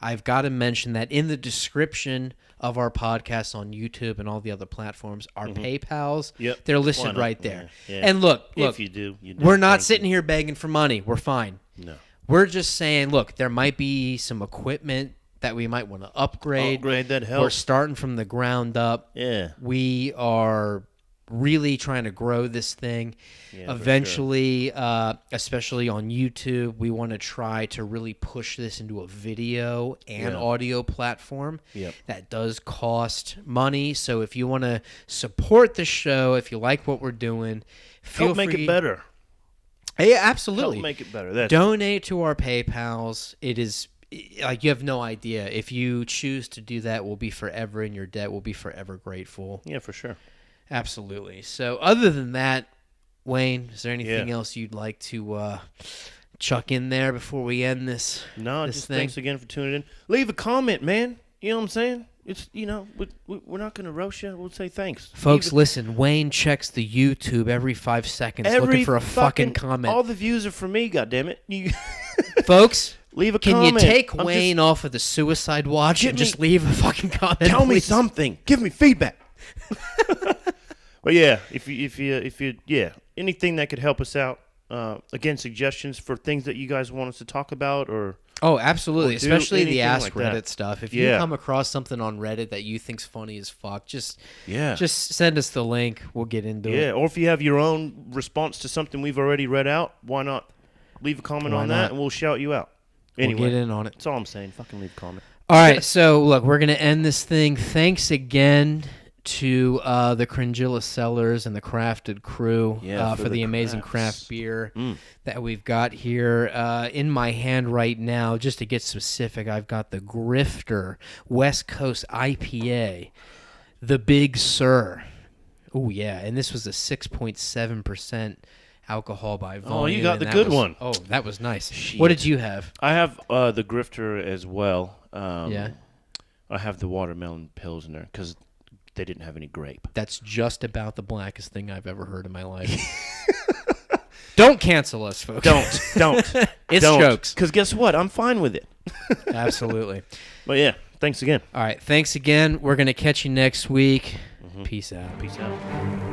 I've got to mention that in the description of our podcast on YouTube and all the other platforms, our PayPals, they're listed right there. Yeah. And look, if you do, we're not sitting here begging for money. We're fine. No. We're just saying, look, there might be some equipment that we might want to upgrade. That helps. We're starting from the ground up. Yeah. We are really trying to grow this thing. Yeah, eventually, especially on YouTube, we want to try to really push this into a video and audio platform. Yep. That does cost money. So if you want to support the show, if you like what we're doing, feel free. Help make it better. Yeah, absolutely. Help make it better. Donate to our PayPals. It is like you have no idea. If you choose to do that, we'll be forever in your debt. We'll be forever grateful. Yeah, for sure. Absolutely. So other than that, Wayne, is there anything else you'd like to chuck in there before we end this? No, this just thing? thanks again for tuning in. Leave a comment, man. You know what I'm saying? It's we're not going to roast you. We'll say thanks. Folks, listen. Wayne checks the YouTube every 5 seconds looking for a fucking comment. All the views are for me, goddammit. You Folks, leave a can comment. you take Wayne off of the suicide watch and just leave a fucking comment? Tell me please? something. Give me feedback. But yeah, if you anything that could help us out. Again, suggestions for things that you guys want us to talk about or. Oh, absolutely. Especially the Ask like Reddit stuff. If you come across something on Reddit that you think's funny as fuck, just send us the link. We'll get into it. Yeah, or if you have your own response to something we've already read out, why not leave a comment on that and we'll shout you out. Anyway, we'll get in on it. That's all I'm saying. Fucking leave a comment. All right, so look, we're going to end this thing. Thanks again to the Cringilla Cellars and the Crafted crew for the amazing craft beer that we've got here. In my hand right now, just to get specific, I've got the Grifter West Coast IPA, the Big Sur. Oh, yeah, and this was a 6.7% alcohol by volume. Oh, you got the good one. Oh, that was nice. Shit. What did you have? I have the Grifter as well. Yeah. I have the watermelon Pilsner because they didn't have any grape. That's just about the blackest thing I've ever heard in my life. Don't cancel us, folks. Don't. It's jokes. Because guess what? I'm fine with it. Absolutely. But yeah, thanks again. All right, thanks again. We're going to catch you next week. Peace out. Peace out.